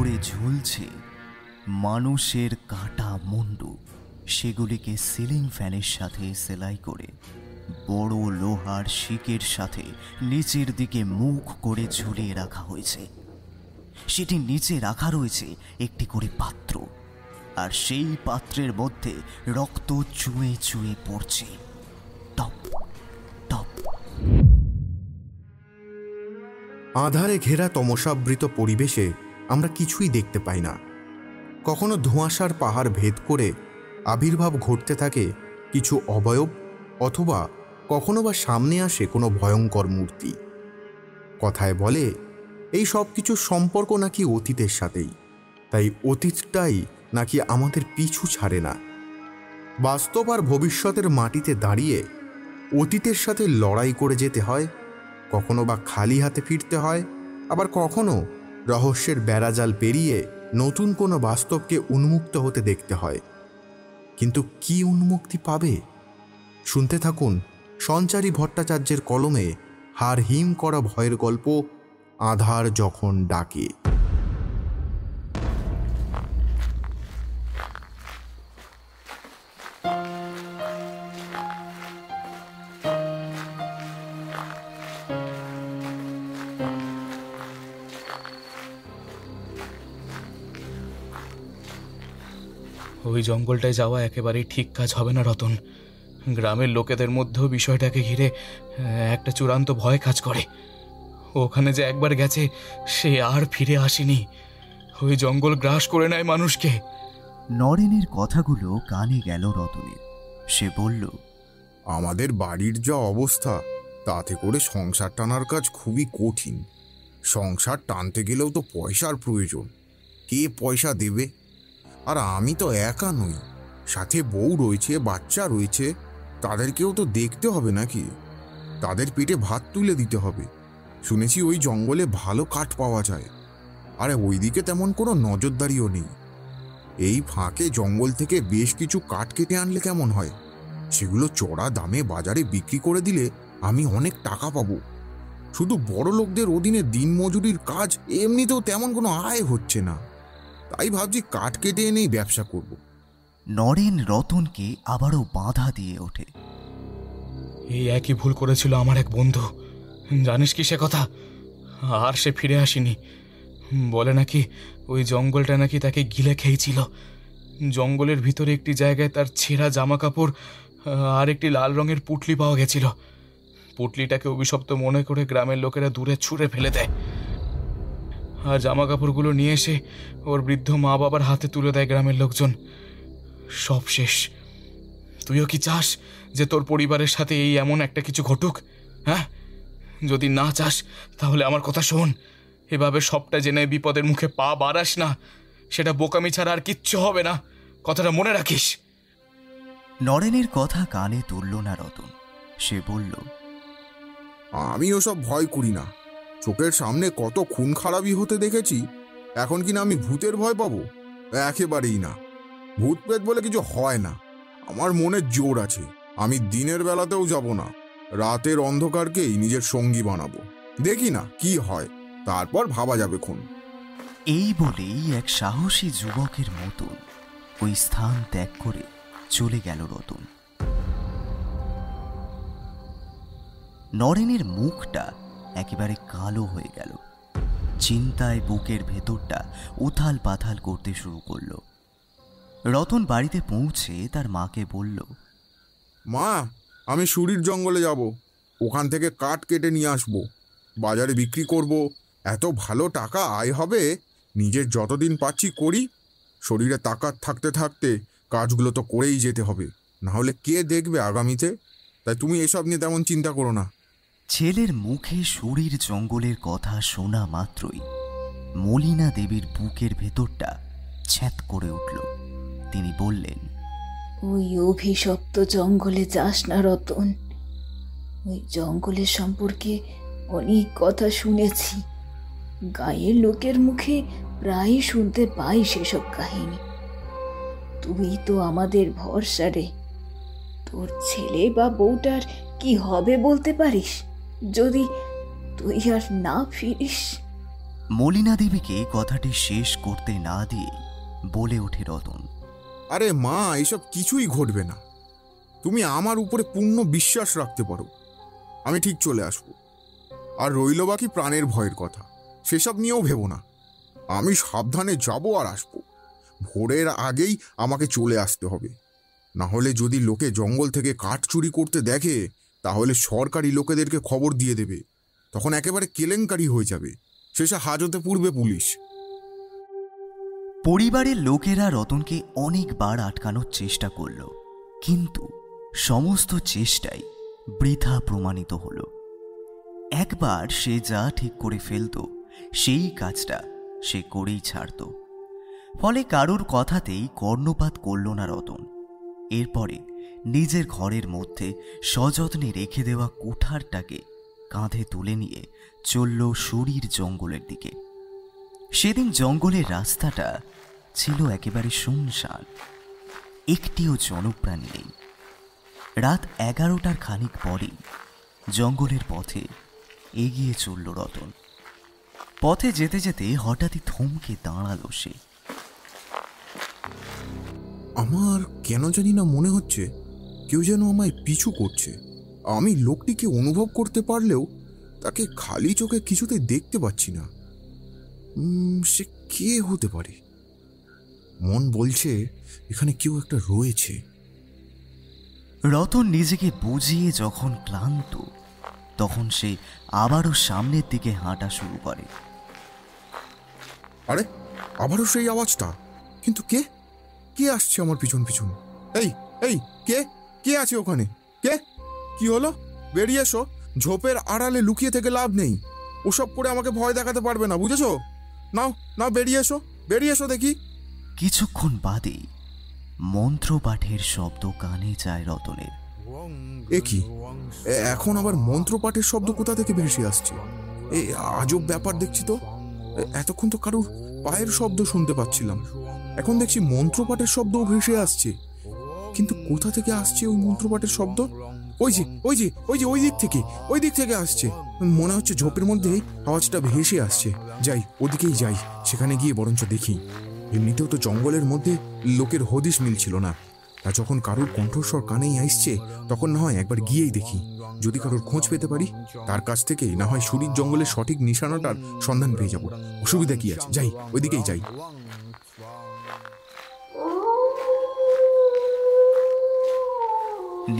করে ঝুলছে মানুষের কাটা মুন্ডু। সেগুলিকে সিলিং ফ্যানের সাথে সেলাই করে বড় লোহার শিকের সাথে নিচের দিকে মুখ করে ঝুলিয়ে রাখা হয়েছে। সেটি নিচে রাখা রয়েছে একটি করে পাত্র, আর সেই পাত্রের মধ্যে রক্ত চুয়ে চুয়ে পড়ছে, টপ টপ। আঁধারে ঘেরা তমসাবৃত পরিবেশে আমরা কিছুই দেখতে পাই না। কখনো ধোঁয়াশার পাহাড় ভেদ করে আবির্ভাব ঘটতে থাকে কিছু অবয়ব, অথবা কখনো বা সামনে আসে কোনো ভয়ঙ্কর মূর্তি। কথায় বলে এই সব কিছুর সম্পর্ক নাকি অতীতের সাথেই, তাই অতীতটাই নাকি আমাদের পিছু ছাড়ে না। বাস্তব আর ভবিষ্যতের মাটিতে দাঁড়িয়ে অতীতের সাথে লড়াই করে যেতে হয়, কখনো বা খালি হাতে ফিরতে হয়, আবার কখনো রহস্যের বেড়াজাল পেরিয়ে নতুন কোনো বাস্তবকে উন্মুক্ত হতে দেখতে হয়। কিন্তু কি উন্মুক্তি পাবে? শুনতে থাকুন সঞ্চারী ভট্টাচার্যের কলমে হাড় হিম করা ভয়ের গল্প, আঁধার যখন ডাকে। ওই জঙ্গলটায় যাওয়া একেবারেই ঠিক কাজ হবে না রতন। গ্রামের লোকেদের মধ্যেও বিষয়টাকে ঘিরে একটা চূড়ান্ত ভয় কাজ করে। ওখানে যে একবার গেছে সে আর ফিরে আসেনি। ওই জঙ্গল গ্রাস করে নেয় মানুষকে। নরেনের কথাগুলো কানে গেল রতনের। সে বলল, আমাদের বাড়ির যা অবস্থা, তাতে করে সংসার টানার কাজ খুবই কঠিন। সংসার টানতে গেলেও তো পয়সার প্রয়োজন। কে পয়সা দেবে? আর আমি তো একা নই, সাথে বউ রয়েছে, বাচ্চা রয়েছে। তাদেরকেও তো দেখতে হবে নাকি? তাদের পেটে ভাত তুলে দিতে হবে। শুনেছি ওই জঙ্গলে ভালো কাঠ পাওয়া যায়, আর ওইদিকে তেমন কোনো নজরদারিও নেই। এই ফাঁকে জঙ্গল থেকে বেশ কিছু কাঠ কেটে আনলে কেমন হয়? সেগুলো চড়া দামে বাজারে বিক্রি করে দিলে আমি অনেক টাকা পাবো। শুধু বড় লোকদের অধীনে দিনমজুরির কাজ এমনিতেও তেমন কোনো আয় হচ্ছে না, তাই ভাবছি কাঠ কেটে এনেই ব্যবসা করব। নরেন রতনকে আবারও বাধা দিয়ে ওঠে। এই একই ভুল করেছিল আমার এক বন্ধু, জানিস কি সে কথা? আর সে ফিরে আসেনি। বলে নাকি ওই জঙ্গলটা নাকি তাকে গিলে খেয়েছিল। জঙ্গলের ভিতরে একটি জায়গায় তার ছেঁড়া জামা কাপড় আর একটি লাল রঙের পুটলি পাওয়া গেছিল। পুটলিটাকে অভিশপ্ত মনে করে গ্রামের লোকেরা দূরে ছুঁড়ে ফেলে দেয়, আর জামা কাপড়গুলো নিয়ে এসে ওর বৃদ্ধ মা বাবার হাতে তুলে দেয় গ্রামের লোকজন। সব শেষ। তুইও কি চাস যে তোর পরিবারের সাথে এই এমন একটা কিছু ঘটুক? হ্যাঁ, যদি না চাস তাহলে আমার কথা শোন। এভাবে সবটা জেনে বিপদের মুখে পা বাড়াস না। সেটা বোকামি ছাড়া আর কিচ্ছু হবে না, কথাটা মনে রাখিস। নরেনের কথা কানে তুলল না রতন। সে বলল, আমি ওসব ভয় করি না। চোখের সামনে কত খুন খারাপি হতে দেখেছি। এখন কিনা আমি ভূতের ভয় পাবো? একেবারেই না। ভূত প্রেত বলে কিছু হয় না। আমার মনে জোর আছে। আমি দিনের বেলাতেও যাব না, রাতের অন্ধকারকেই নিজের সঙ্গী বানাবো। দেখি না কি হয়, তারপর ভাবা যাবে খুন। এই বলেই এক সাহসী যুবকের মতন ওই স্থান ত্যাগ করে চলে গেল রতন। নরেনের মুখটা একেবারে কালো হয়ে গেল। চিন্তায় বুকের ভেতরটা উথাল পাথাল করতে শুরু করলো। রতন বাড়িতে পৌঁছে তার মাকে বলল, মা, আমি সুরির জঙ্গলে যাব। ওখান থেকে কাঠ কেটে নিয়ে আসবো, বাজারে বিক্রি করব। এত ভালো টাকা আয় হবে। নিজের যতদিন পাচ্ছি করি। শরীরে তাকাত থাকতে থাকতে কাজগুলো তো করেই যেতে হবে, না হলে কে দেখবে আগামীতে? তাই তুমি এসব নিয়ে তেমন চিন্তা করো না। ছেলের মুখে সুরির জঙ্গলের কথা শোনা মাত্রই মলিনা দেবীর বুকের ভেতরটা ছ্যাঁত করে উঠল। তিনি বললেন, ওই অভিশপ্ত জঙ্গলে যাস না রতন। ওই জঙ্গলের সম্পর্কে অনেক কথা শুনেছি। গায়ের লোকের মুখে প্রায় শুনতে পাই সেসব কাহিনী। তুই তো আমাদের ভরসা রে। তোর ছেলে বা বউটার কি হবে বলতে পারিস যদি তুই আর না ফিরিস? মলিনা দেবীকে কথাটি শেষ করতে না দিয়ে বলে ওঠে রতন, আরে মা, এসব কিছুই ঘটবে না। তুমি আমার উপরে পূর্ণ বিশ্বাস রাখতে পারো, আমি ঠিক চলে আসব। আর রইল বাকি প্রাণের ভয়ের কথা, সেসব নিয়েও ভেবো না। আমি সাবধানে যাব আর আসবো। ভোরের আগেই আমাকে চলে আসতে হবে, না হলে যদি লোকে জঙ্গল থেকে কাঠ চুরি করতে দেখে তাহলে সরকারি লোকেদেরকে খবর দিয়ে দেবে, তখন একেবারে কেলেঙ্কারি হয়ে যাবে। শেষে হাজতে পূর্বে পুলিশ। পরিবারের লোকেরা রতনকে অনেকবার আটকানোর চেষ্টা করল, কিন্তু সমস্ত চেষ্টাই বৃথা প্রমাণিত হল। একবার সে যা ঠিক করে ফেলত সেই কাজটা সে করেই ছাড়ত। ফলে কারোর কথাতেই কর্ণপাত করল না রতন। এরপরে নিজের ঘরের মধ্যে সযত্নে রেখে দেওয়া কুঠারটাকে কাঁধে তুলে নিয়ে চলল সুরির জঙ্গলের দিকে। সেদিন জঙ্গলের রাস্তাটা ছিল একেবারে শুনশান, একটিও জনপ্রাণী নেই। রাত 11টার খানিক পরেই জঙ্গলের পথে এগিয়ে চলল রতন। পথে যেতে যেতে হঠাৎই থমকে দাঁড়ালো সে। আমার কেন জানি না মনে হচ্ছে কেউ যেন আমায় পিছু করছে। আমি লোকটিকে অনুভব করতে পারলেও তাকে খালি চোখে কিছুতে দেখতে পাচ্ছি না। সে কে হতে পারে? মন বলছে এখানে কেউ একটা রয়েছে। রতন নিজেকে বুঝিয়ে যখন ক্লান্ত, তখন সে আবারও সামনের দিকে হাঁটা শুরু করে। আরে, আবারও সেই আওয়াজটা! কিন্তু কে কে আসছে আমার পিছন পিছন? এই এই, কে কে আছে ওখানে? কে? কি হলো? বেরিয়ে এসো। ঝোপের আড়ালে লুকিয়ে থেকে লাভ নেই। ওসব করে আমাকে ভয় দেখাতে পারবে না, বুঝেছো? নাও নাও, বেরিয়ে এসো, বেরিয়ে এসো দেখি। কিছুক্ষণ বাদেই মন্ত্রপাঠের শব্দ কানে যায় রতনের। এ কি? এখন আবার মন্ত্রপাঠের শব্দ কোথা থেকে ভেসে আসছে? এই আজব ব্যাপার দেখছি তো। এতক্ষণ তো কারুর পায়ের শব্দ শুনতে পাচ্ছিলাম, এখন দেখছি মন্ত্রপাঠের শব্দও ভেসে আসছে। কিন্তু কোথা থেকে আসছে ওই মন্ত্রপাঠের শব্দ? ওই যে ওই যে ওই যে ওই দিক থেকে আসছে। মনে হচ্ছে ঝোপের মধ্যে আওয়াজটা ভেসে আসছে। যাই, ওদিকেই যাই, সেখানে গিয়ে বরঞ্চ দেখি। এমনিতেও তো জঙ্গলের মধ্যে লোকের হদিশ মিলছিল না, আর যখন কারুর কণ্ঠস্বর কানেই আসছে তখন না হয় একবার গিয়েই দেখি। যদি কারোর খোঁজ পেতে পারি, তার কাছ থেকে না হয় সুরির জঙ্গলের সঠিক নিশানাটার সন্ধান পেয়ে যাব। অসুবিধা কি আছে? যাই, ওইদিকেই যাই।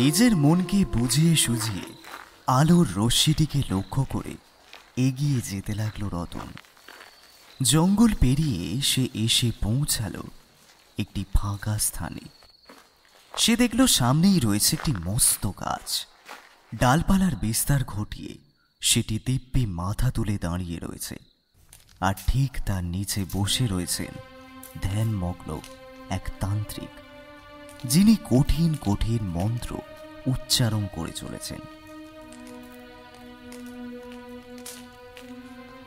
নিজের মনকে বুঝিয়ে সুঝিয়ে আলোর রশ্মিটিকে লক্ষ্য করে এগিয়ে যেতে লাগলো রতন। জঙ্গল পেরিয়ে সে এসে পৌঁছালো একটি ফাঁকা স্থানে। সে দেখল সামনেই রয়েছে একটি মস্ত গাছ। ডালপালার বিস্তার ঘটিয়ে সেটি দিব্যি মাথা তুলে দাঁড়িয়ে রয়েছে, আর ঠিক তার নিচে বসে রয়েছেন ধ্যানমগ্ন এক তান্ত্রিক, যিনি কঠিন কঠিন মন্ত্র উচ্চারণ করে চলেছেন।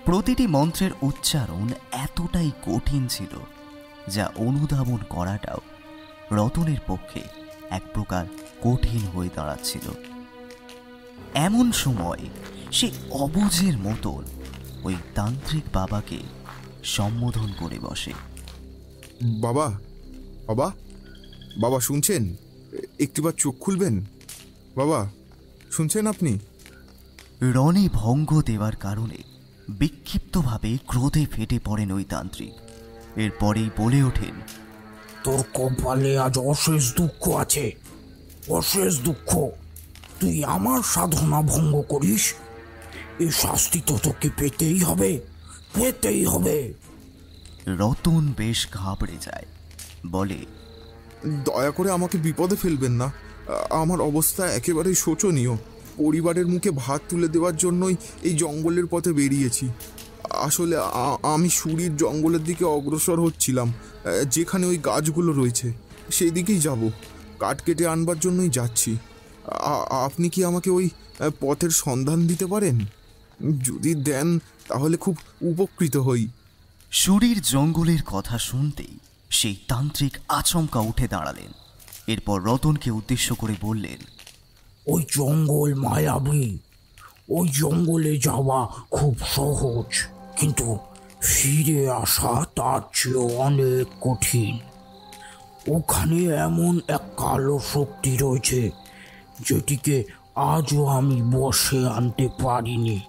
প্রতিটি মন্ত্রের উচ্চারণ এতটাই কঠিন ছিল যা অনুধাবন করাটাও রতনের পক্ষে এক প্রকার কঠিন হয়ে দাঁড়াচ্ছিল। এমন সময় সে অবুঝের মতন ওই তান্ত্রিক বাবাকে সম্বোধন করে বসে। বাবা, বাবা, বাবা শুনছেন? একটিবার চোখ খুলবেন? বাবা শুনছেন আপনি? রণে ভঙ্গ দেওয়ার কারণে বিক্ষিপ্তভাবে ক্রোধে ফেটে পড়েন ওই তান্ত্রিক। এরপরেই বলে ওঠেন, তোর কপালে আজ অশেষ দুঃখ আছে, অশেষ দুঃখ। তুই আমার সাধনা ভঙ্গ করিস, এই শাস্তি তো তোকে পেতেই হবে, পেতেই হবে। রতন বেশ ঘাবড়ে যায়, বলে, দয়া করে আমাকে বিপদে ফেলবেন না। আমার অবস্থা একেবারেই শোচনীয়। পরিবারের মুখে ভাত তুলে দেওয়ার জন্যই এই জঙ্গলের পথে বেরিয়েছি। আসলে আমি সুরির জঙ্গলের দিকে অগ্রসর হচ্ছিলাম, যেখানে ওই গাছগুলো রয়েছে সেই দিকেই যাব। কাঠ কেটে আনবার জন্যই যাচ্ছি। আপনি কি আমাকে ওই পথের সন্ধান দিতে পারেন? যদি দেন তাহলে খুব উপকৃত হই। সুরির জঙ্গলের কথা শুনতেই সেই তান্ত্রিক আচমকা উঠে দাঁড়ালেন। এরপর রতনকে উদ্দেশ্য করে বললেন, ওই জঙ্গল মায়াবী, ওই জঙ্গলে যাওয়া খুব সহজ, কিন্তু ফিরে আসা তার চেয়ে অনেক কঠিন। ওখানে এমন এক কালো শক্তি রয়েছে যেটিকে আজও আমি বশে আনতে পারিনি।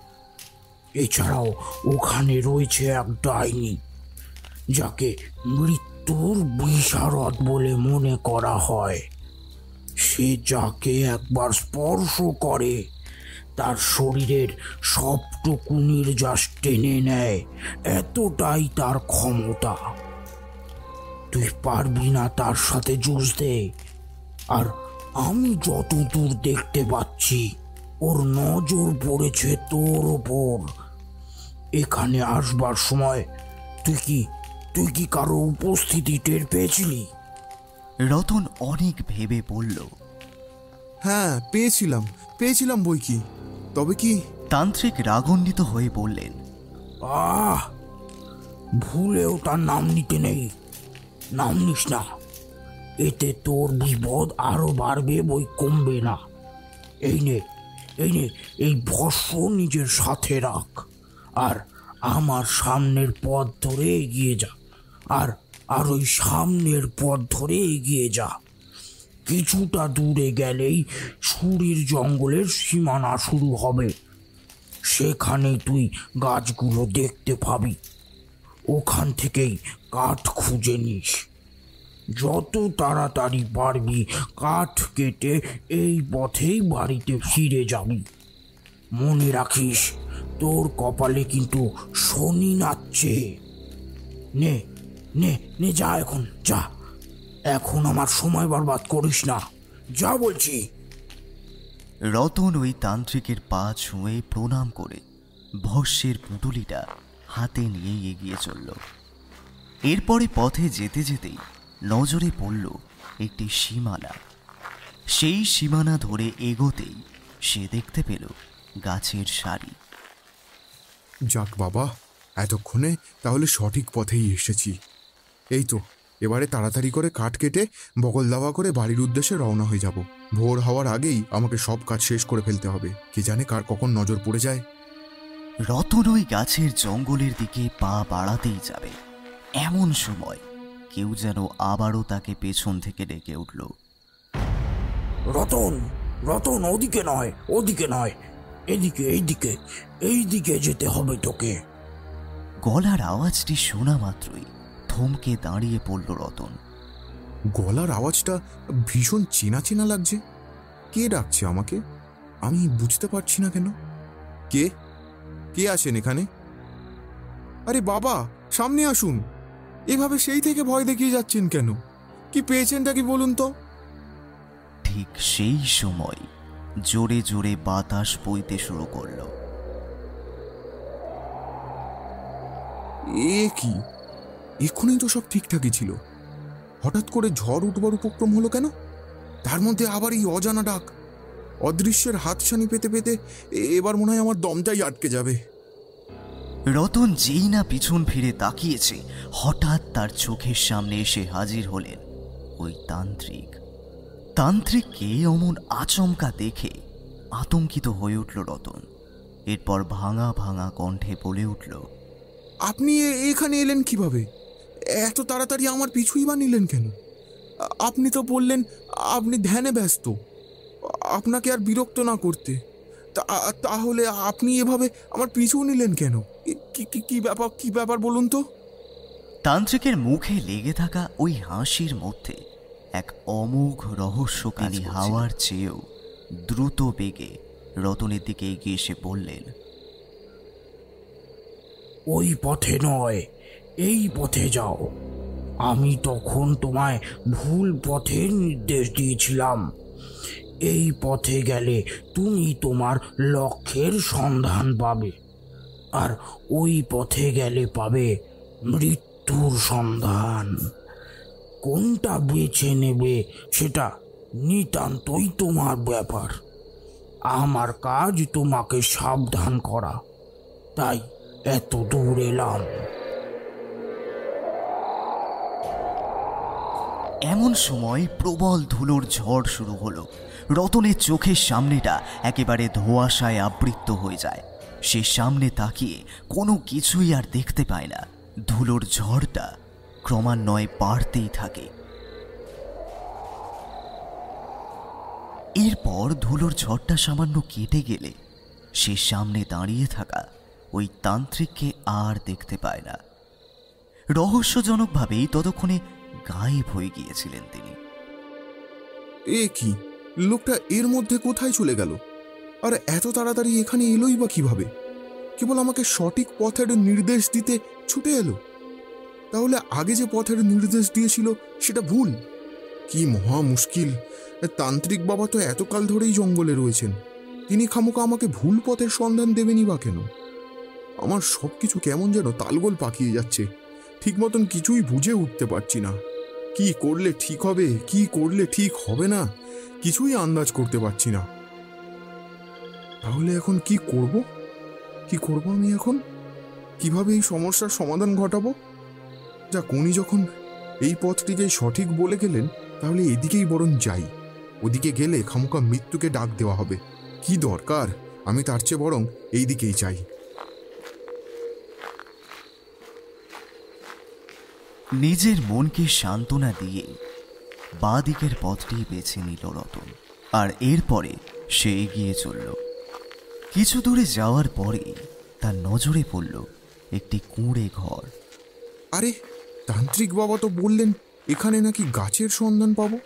এছাড়াও ওখানে রয়েছে এক ডাইনি, যাকে মৃত্যুর বিশারদ বলে মনে করা হয়। সে যাকে একবার স্পর্শ করে তার শরীরের সবটুকু নির্যাস টেনে নেয়, এতটাই তার ক্ষমতা। তুই পারবি না তার সাথে যুঝতে। আর আমি যতদূর দেখতে পাচ্ছি ওর নজর পড়েছে তোর ওপর। এখানে আসবার সময় তুই কি কারো উপস্থিতি টের পেয়েছিলি? রতন অনেক ভেবে বলল, হ্যাঁ, পেয়েছিলাম বই কি। তবে কি? তান্ত্রিক রাগান্বিত হয়ে বললেন, ভুলেও তার নাম নিতে নেই। নাম নিস না, এতে তোর বিপদ আরো বাড়বে, বই কমবে না। এই নে এই ভস্ম নিজের সাথে রাখ, আর আমার সামনের পথ ধরে এগিয়ে যা। আর ওই সামনের পথ ধরে এগিয়ে যা। কিছুটা দূরে গেলেই সুরির জঙ্গলের সীমানা শুরু হবে। সেখানে তুই গাছগুলো দেখতে পাবি। ওখান থেকেই কাঠ খুঁজে নিস। যত তাড়াতাড়ি পারবি কাঠ কেটে এই পথেই বাড়িতে ফিরে যাবি। মনে রাখিস, তোর কপালে কিন্তু শনি নাচছে। নে নে নে, যা এখন, যা। এখন আমার সময় বরবাদ করিস না, যা বলছি। রতন ওই তান্ত্রিকের পা ছুঁয়ে প্রণাম করে ভস্যের পুঁটুলিটা হাতে নিয়ে এগিয়ে চলল। এরপরে পথে যেতে যেতেই নজরে পড়ল একটি সীমানা। সেই সীমানা ধরে এগোতেই সে দেখতে পেল গাছের সারি। যাক বাবা, এতক্ষণে তাহলে সঠিক পথেই এসেছি। এই তো, এবারে তাড়াতাড়ি করে কাঠ কেটে বগল দাওয়া করে বাড়ির উদ্দেশ্যে রওনা হয়ে যাব। ভোর হওয়ার আগেই আমাকে সব কাজ শেষ করে ফেলতে হবে। কি জানে কার কখন নজর পড়ে যায়। রতন ওই গাছের জঙ্গলের দিকে পা বাড়াতেই যাবে, এমন সময় কেউ যেন আবারও তাকে পেছন থেকে ডেকে উঠল। রতন, রতন, ওদিকে নয়, এইদিকে যেতে হবে তোকে। গলার আওয়াজটি শোনা মাত্রই থমকে দাঁড়িয়ে পড়ল রতন। গলার আওয়াজটা ভীষণ চেনা চেনা লাগছে। কে ডাকছে আমাকে? আমি বুঝতে পারছি না কেন। কে আসেন এখানে? আরে বাবা, সামনে আসুন। এভাবে সেই থেকে ভয় দেখিয়ে যাচ্ছেন কেন? কি পেয়েছেনটা কি বলুন তো? ঠিক সেই সময় জোরে জোরে বাতাস বইতে শুরু করল। এ কি? এক্ষুনি তো সব ঠিকঠাকই ছিল। হঠাৎ করে ঝড় উঠবার উপক্রম হলো কেন? তার মধ্যে আবার এই অজানা ডাক। অদৃশ্যের হাতছানি পেতে পেতে এবার মনে হয় আমার দমটাই আটকে যাবে। রতন যেই না পিছন ফিরে তাকিয়েছে, হঠাৎ তার চোখের সামনে এসে হাজির হলেন ওই তান্ত্রিক। তান্ত্রিককে অমন আচমকা দেখে আতঙ্কিত হয়ে উঠল রতন। এরপর ভাঙা ভাঙা কণ্ঠে বলে উঠল, আপনি এখানে এলেন কিভাবে? এত তাড়াতাড়ি আমার পিছুই বা নিলেন কেন? আপনি তো বললেন আপনি ধ্যানে ব্যস্ত, আপনাকে আর বিরক্ত না করতে। তাহলে আপনি এভাবে আমার পিছু নিলেন কেন? কি ব্যাপার বলুন তো? তান্ত্রিকের মুখে লেগে থাকা ওই হাসির মধ্যে এক অমোঘ রহস্যকারী হাওয়ার চেয়েও দ্রুত বেগে রতনের দিকে এগিয়ে এসে বললেন, ওই পথে নয়, এই পথে যাও। আমি তখন তোমায় ভুল পথের নির্দেশ দিয়েছিলাম। এই পথে গেলে তুমি তোমার লক্ষ্যের সন্ধান পাবে, আর ওই পথে গেলে পাবে মৃত্যুর সন্ধান। কোনটা বেছে নেবে সেটা নিতান্তই তোমার ব্যাপার। আমার কাজ তোমাকে সাবধান করা, তাই এত দূর এলাম। এমন সময় প্রবল ধুলোর ঝড় শুরু হলো। রতনের চোখের সামনেটা একেবারে ধোঁয়াশায় আবৃত হয়ে যায়। সে সামনে তাকিয়ে কোনো কিছুই আর দেখতে পায় না। ধুলোর ঝড়টা ক্রমান্বয়ে বাড়তেই থাকে। এরপর ধুলোর ঝড়টা সামান্য কেটে গেলে সে সামনে দাঁড়িয়ে থাকা ওই তান্ত্রিককে আর দেখতে পায় না। রহস্যজনকভাবেই ততক্ষণে গায়েব হয়ে গিয়েছিলেন তিনি। এ কি, লোকটা এর মধ্যে কোথায় চলে গেল? আর এত তাড়াতাড়ি এখানে এলোই বা কিভাবে? কেবল আমাকে সঠিক পথের নির্দেশ দিতে ছুটে এলো। তাহলে আগে যে পথের নির্দেশ দিয়েছিল সেটা ভুল? কি মহা মুশকিল! তান্ত্রিক বাবা তো এতকাল ধরেই জঙ্গলে রয়েছেন, তিনি খামোকা আমাকে ভুল পথের সন্ধান দেবেনই বা কেন? আমার সবকিছু কেমন যেন তালগোল পাকিয়ে যাচ্ছে, ঠিক মতন কিছুই বুঝে উঠতে পারছি না। কি করলে ঠিক হবে, কি করলে ঠিক হবে না, কিছুই আন্দাজ করতে পারছি না। তাহলে এখন কি করব? কি করব আমি এখন? কিভাবে এই সমস্যার সমাধান ঘটাবো? যা উনি যখন এই পথটিকে সঠিক বলে গেলেন, তাহলে এদিকেই বরং যাই। ওদিকে গেলে খামোকা মৃত্যুকে ডাক দেওয়া হবে। কি দরকার, আমি তার চেয়ে বরং এই দিকেই যাই। নিজের মনকে সান্ত্বনা দিয়ে বাঁ দিকের পথটি বেছে নিল রতন, আর এরপরে সে এগিয়ে চলল। কিছু দূরে যাওয়ার পরে তার নজরে পড়ল একটি কুঁড়ে ঘর। আরে, তান্ত্রিক বাবা তো বললেন এখানে নাকি গাছের সন্ধান পাবো।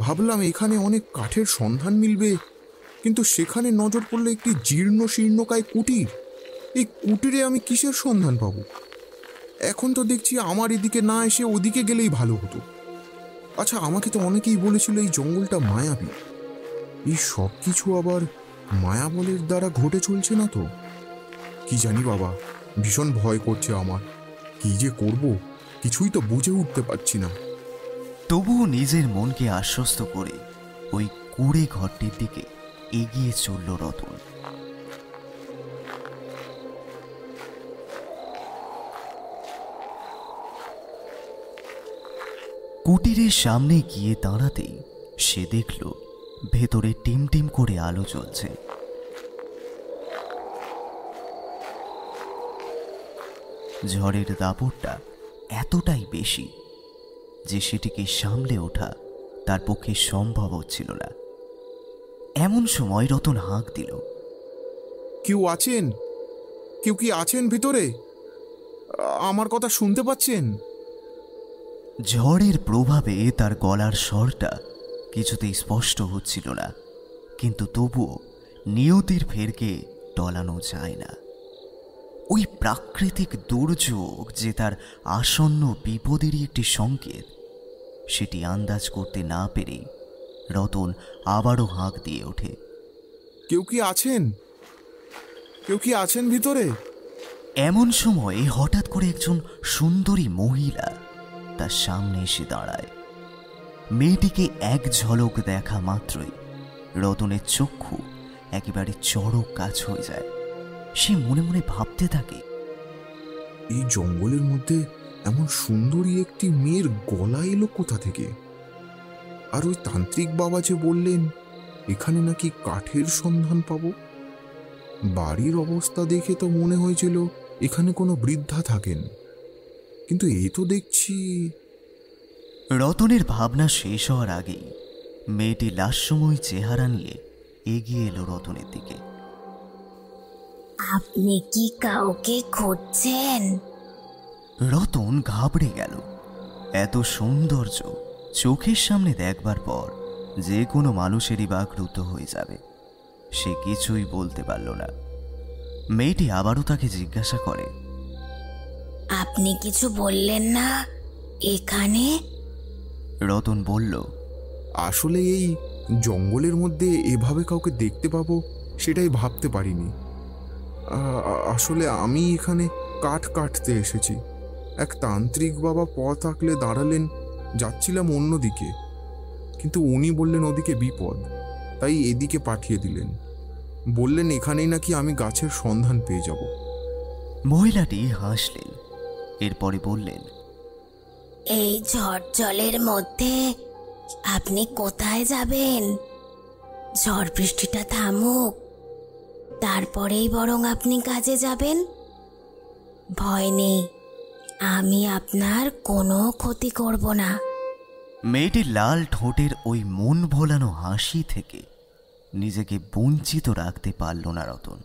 ভাবলাম এখানে অনেক কাঠের সন্ধান মিলবে, কিন্তু সেখানে নজর পড়লো একটি জীর্ণ শীর্ণকায় কুটির। এই কুটিরে আমি কিসের সন্ধান পাবো? এখন তো দেখছি আমার এদিকে না এসে ওদিকে গেলেই ভালো হতো। আচ্ছা, আমাকে তো অনেকেই বলেছিল এই জঙ্গলটা মায়াবী। এই সব কিছু আবার মায়াবলের দ্বারা ঘটে চলছে না তো? কি জানি বাবা, ভীষণ ভয় করছে আমার। কি যে করব কিছুই তো বুঝে উঠতে পারছি না। তবুও নিজের মনকে আশ্বস্ত করে ওই কুঁড়ে ঘরটির দিকে এগিয়ে চলল রতন। কুটিরের সামনে গিয়ে দাঁড়াতেই সে দেখল ভেতরে টিম টিম করে আলো জ্বলছে। ঝড়ের দাপটটা এতটাই বেশি যে সেটিকে সামলে ওঠা তার পক্ষে সম্ভব হচ্ছিল না। এমন সময় রতন হাঁক দিল, কেউ আছেন? কেউ কি আছেন ভিতরে? আমার কথা শুনতে পাচ্ছেন? ঝড়ের প্রভাবে তার গলার স্বরটা কিছুতেই স্পষ্ট হচ্ছিল না, কিন্তু তবুও নিয়তির ফেরকে টলানো যায় না। ওই প্রাকৃতিক দুর্যোগ যে তার আসন্ন বিপদেরই একটি সংকেত, সেটি আন্দাজ করতে না পেরেই রতন আবারও হাঁক দিয়ে ওঠে, কেউ কি আছেন? কেউ কি আছেন ভিতরে? এমন সময় হঠাৎ করে একজন সুন্দরী মহিলা তার সামনে এসে দাঁড়ায়। মেয়েটিকে এক ঝলক দেখা মাত্রই রতনের চক্ষু একেবারে চড়ক কাজ হয়ে যায়। সে মনে মনে ভাবতে থাকে, এই জঙ্গলের মধ্যে এমন সুন্দরী একটি মেয়ের গলা এলো কোথা থেকে? আর ওই তান্ত্রিক বাবা যে বললেন এখানে নাকি কাঠের সন্ধান পাবো, বাড়ির অবস্থা দেখে তো মনে হয়েছিল এখানে কোনো বৃদ্ধা থাকেন, কিন্তু এই তো দেখছি। রতনের ভাবনা শেষ হওয়ার আগেই মেয়েটি লাস্যময় চেহারা নিয়ে এগিয়ে এলো রতনের দিকে। আপনি কি কাউকে খুঁজছেন? রতন ঘাবড়ে গেল। এত সৌন্দর্য চোখের সামনে দেখবার পর যে কোনো মানুষেরই বাকরুদ্ধ হয়ে যাবে। সে কিছুই বলতে পারল না। মেয়েটি আবারও তাকে জিজ্ঞাসা করে, আপনি কিছু বললেন না এখানে? রতন বলল, আসলে এই জঙ্গলের মধ্যে এভাবে কাউকে দেখতে পাবো সেটাই ভাবতে পারিনি। আসলে আমি এখানে কাঠ কাটতে এসেছি। এক তান্ত্রিক বাবা পথ আঁকলে দাঁড়ালেন, যাচ্ছিলাম অন্যদিকে, কিন্তু উনি বললেন ওদিকে বিপদ, তাই এদিকে পাঠিয়ে দিলেন। বললেন এখানেই নাকি আমি গাছের সন্ধান পেয়ে যাব। মহিলাটি হাসলেন, এরপরে বললেন, এই ঝড় জলের মধ্যে আপনি কোথায় যাবেন? ঝড় বৃষ্টিটা থামুক, তারপরেই বরং আপনি কাজে যাবেন। ভয় নেই, আমি আপনার কোনো ক্ষতি করব না। মেয়েটির লাল ঠোঁটের ওই মন ভোলানো হাসি থেকে নিজেকে বঞ্চিত রাখতে পারল না রতন।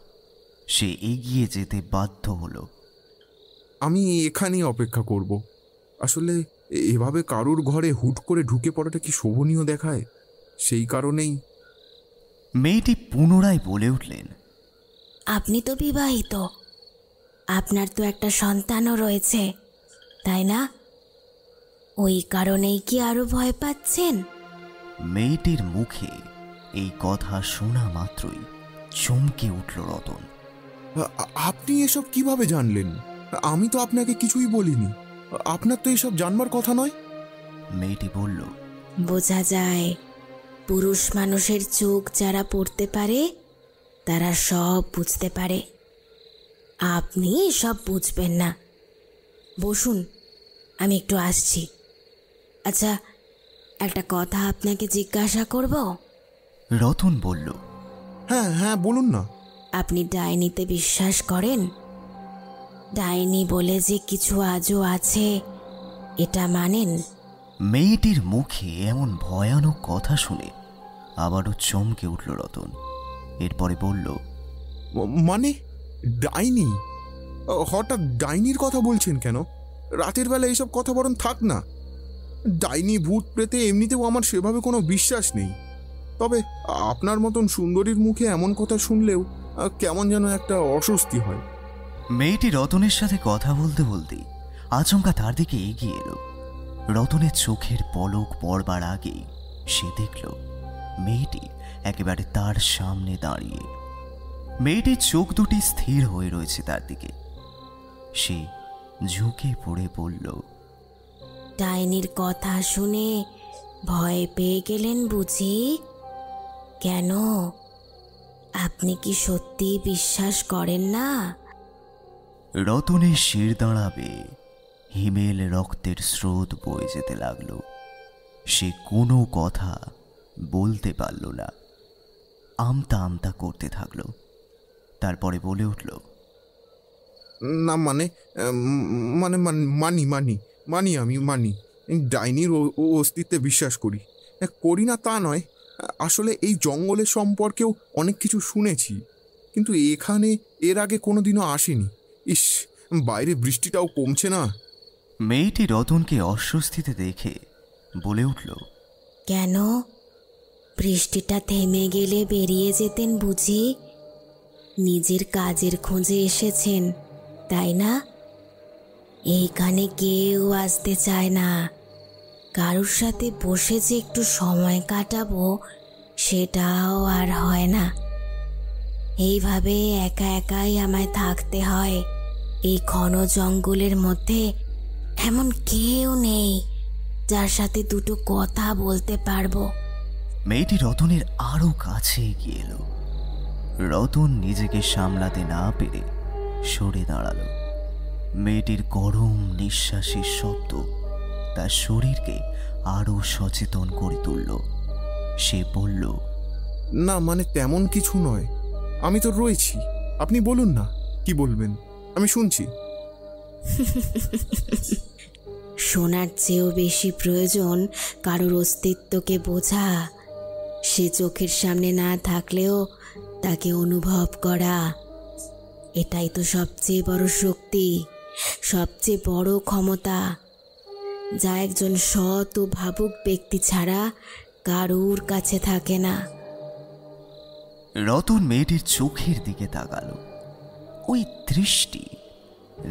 সে এগিয়ে যেতে বাধ্য হলো। আমি এখানেই অপেক্ষা করব। আসলে এভাবে কারুর ঘরে হুট করে ঢুকে পড়াটা কি শোভনীয় দেখায়? সেই কারণেই। মেয়েটি পুনরায় বলে উঠলেন, আপনি তো বিবাহিত, আপনার তো একটা সন্তানও রয়েছে, তাই না? ওই কারণেই কি আরো ভয় পাচ্ছেন? মেয়েটির মুখে এই কথা শোনা মাত্রই চমকে উঠল রতন। আপনি এসব কিভাবে জানলেন? আমি তো আপনাকে কিছুই বলিনি। আপনার তো এসব জানবার কথা নয়। মেয়েটি বলল, বোঝা যায়, পুরুষ মানুষের চোখ যারা পড়তে পারে তারা সব বুঝতে পারে। আপনি সব বুঝবেন না। বসুন, আমি একটু আসছি। আচ্ছা, একটা কথা আপনাকে জিজ্ঞাসা করব? রতন বলল, হ্যাঁ হ্যাঁ, বলুন না। আপনি ডাইনিতে বিশ্বাস করেন? ডাইনি বলে যে কিছু আজও আছে, এটা মানেন? মেয়েটির মুখে এমন ভয়ানক কথা শুনে আবারও চমকে উঠল রতন। এরপরে বলল, মানে ডাইনি? হঠাৎ ডাইনির কথা বলছেন কেন? রাতের বেলা এইসব কথা বরং থাক না। ডাইনি ভূত প্রেতে এমনিতেও আমার সেভাবে কোনো বিশ্বাস নেই। তবে আপনার মতন সুন্দরীর মুখে এমন কথা শুনলেও কেমন যেন একটা অস্বস্তি হয়। মেয়েটি রতনের সাথে কথা বলতে বলতেই আচমকা তার দিকে এগিয়ে এলো। রতনের চোখের পলক পড়বার আগেই সে দেখল মেয়েটি একেবারে তার সামনে দাঁড়িয়ে। মেয়েটির চোখ দুটি স্থির হয়ে রয়েছে তার দিকে। সে ঝুঁকে পড়ে বলল, ডাইনির কথা শুনে ভয় পেয়ে গেলেন বুঝি? কেন, আপনি কি সত্যি বিশ্বাস করেন না? রতনের শির দাঁড়াবে হিমেল রক্তের স্রোত বয়ে যেতে লাগল। সে কোনো কথা বলতে পারল না, আমতা আমতা করতে থাকল। তারপরে বলে উঠল, না মানে মানে মানি মানি মানি আমি মানি ডাইনির অস্তিত্বে বিশ্বাস করি। করি না তা নয়, আসলে এই জঙ্গলের সম্পর্কেও অনেক কিছু শুনেছি, কিন্তু এখানে এর আগে কোনোদিনও আসেনি। ইস, বাইরে বৃষ্টিটাও কমছে না। মেয়েটি রতনকে অস্বস্তিতে দেখে বলে উঠল, কেন, বৃষ্টিটা থেমে গেলে বেরিয়ে যেতেন বুঝি? নিজের কাজের খোঁজে এসেছেন, তাই না? এইখানে কেউ আসতে চায় না। কারোর সাথে বসে যে একটু সময় কাটাবো সেটাও আর হয় না। এইভাবে একা একাই আমায় থাকতে হয়। এই ঘন জঙ্গলের মধ্যে এমন কেউ নেই যার সাথে দুটো কথা বলতে পারবো। মেয়েটি রতনের আরো কাছে এগিয়ে এলো। রতন নিজেকে সামলাতে না পেরে সরে দাঁড়ালো। মেয়েটির গরম নিঃশ্বাসের শব্দ তার শরীরকে আরো সচেতন করে তুলল। সে বলল, না মানে তেমন কিছু নয়, আমি তো রয়েছি। আপনি বলুন না, কি বলবেন, আমি শুনছি। শোনার চেয়েও বেশি প্রয়োজন কারোর অস্তিত্বকে বোঝা। সে চোখের সামনে না থাকলেও তাকে অনুভব করা, এটাই তো সবচেয়ে বড় শক্তি, সবচেয়ে বড় ক্ষমতা, যা একজন সৎ ও ভাবুক ব্যক্তি ছাড়া কারুর কাছে থাকে না। রতন মেয়েটির চোখের দিকে তাকালো। ওই দৃষ্টি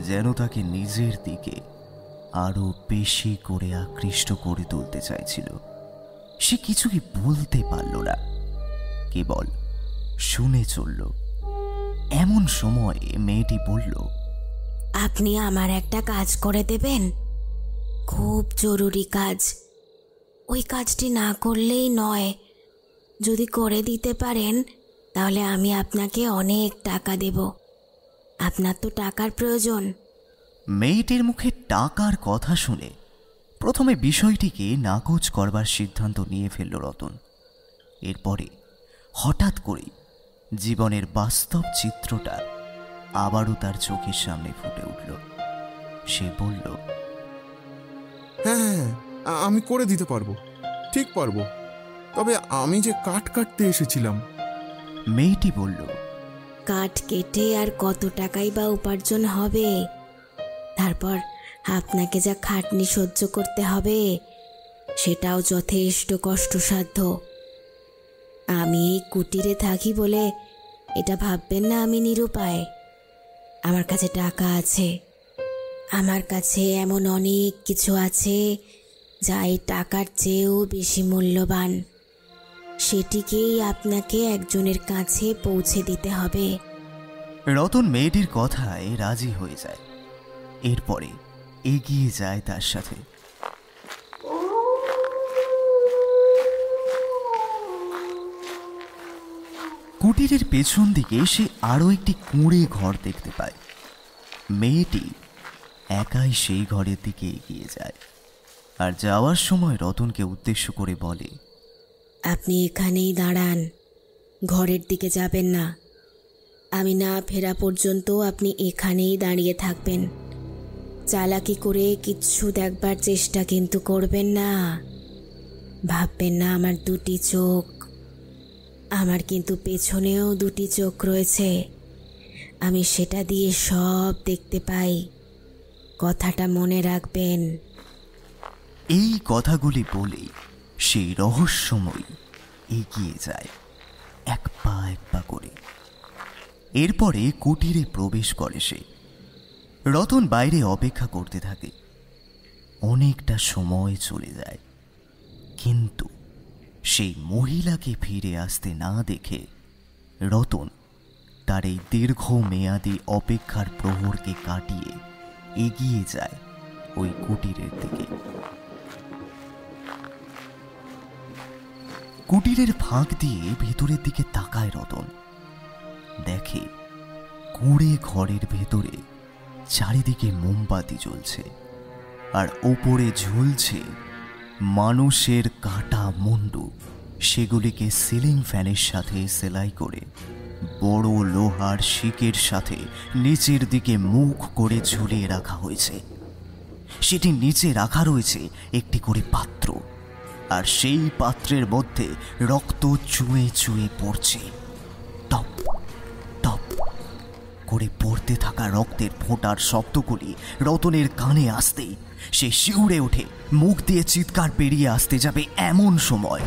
যেন তাকে নিজের দিকে আরো বেশি করে আকৃষ্ট করে তুলতে চাইছিল। সে কিছুই বলতে পারল না, কেবল শুনে চলল। এমন সময় মেয়েটি বলল, আপনি আমার একটা কাজ করে দেবেন? খুব জরুরি কাজ। ওই কাজটি না করলেই নয়। যদি করে দিতে পারেন তাহলে আমি আপনাকে অনেক টাকা দেব। আপনার তো টাকার প্রয়োজন। মেয়েটির মুখে টাকার কথা শুনে প্রথমে বিষয়টিকে নাকচ করবার সিদ্ধান্ত নিয়ে ফেলল রতন। এরপরে হঠাৎ করেই জীবনের বাস্তব চিত্রটা আবারও তার চোখের সামনে ফুটে উঠল। সে বলল, হ্যাঁ, আমি করে দিতে পারবো, ঠিক পারবো। তবে আমি যে কাঠ কাটতে এসেছিলাম। মেয়েটি বলল, কাঠ কেটে আর কত টাকাই বা উপার্জন হবে? তারপর আপনাকে যা খাটনি সহ্য করতে হবে সেটাও যথেষ্ট কষ্টসাধ্য। আমি এই কুটিরে থাকি বলে এটা ভাববেন না আমি নিরুপায়। আমার কাছে টাকা আছে, আমার কাছে এমন অনেক কিছু আছে যা এই টাকার চেয়েও বেশি মূল্যবান। সেটিকেই আপনাকে একজনের কাছে পৌঁছে দিতে হবে। রতন মেয়েটির কথায় রাজি হয়ে যায়। এরপরে এগিয়ে যায় তার সাথে। কুটিরের পেছন দিকে সে আরো একটি কুঁড়ে ঘর দেখতে পায়। মেয়েটি একাই সেই ঘরের দিকে এগিয়ে যায় আর যাওয়ার সময় রতনকে উদ্দেশ্য করে বলে, আপনি এখানেই দাঁড়ান, ঘরের দিকে যাবেন না। আমি না ফেরা পর্যন্ত আপনি এখানেই দাঁড়িয়ে থাকবেন। চালাকি করে কিচ্ছু দেখবার চেষ্টা কিন্তু করবেন না। ভাববেন না আমার দুটি চোখ, আমার কিন্তু পেছনেও দুটি চোখ রয়েছে। আমি সেটা দিয়ে সব দেখতে পাই, কথাটা মনে রাখবেন। এই কথাগুলি বলেই সেই রহস্যময়ী এগিয়ে যায় এক পা করে। এরপরে কুটিরে প্রবেশ করে সে। রতন বাইরে অপেক্ষা করতে থাকে। অনেকটা সময় চলে যায়, কিন্তু সেই মহিলাকে ফিরে আসতে না দেখে রতন তার এই দীর্ঘমেয়াদী অপেক্ষার প্রহরকে কাটিয়ে এগিয়ে যায় ওই কুটিরের দিকে। কুটিরের ফাঁক দিয়ে ভেতরের দিকে তাকায় রতন। দেখে কুঁড়ে ঘরের ভেতরে চারিদিকে মোমবাতি জ্বলছে আর ওপরে ঝুলছে মানুষের কাটা মুন্ডু। সেগুলিকে সিলিং ফ্যানের সাথে সেলাই করে বড় লোহার শিকের সাথে নিচের দিকে মুখ করে ঝুলিয়ে রাখা হয়েছে। সেটি নিচে রাখা রয়েছে একটি করে পাত্র, আর সেই পাত্রের মধ্যে রক্ত চুয়ে চুয়ে পড়ছে। টপ টপ করে পড়তে থাকা রক্তের ফোঁটার শব্দগুলি রতনের কানে আসতেই সে শিউরে ওঠে। মুখ দিয়ে চিৎকার পেরিয়ে আসতে যাবে এমন সময়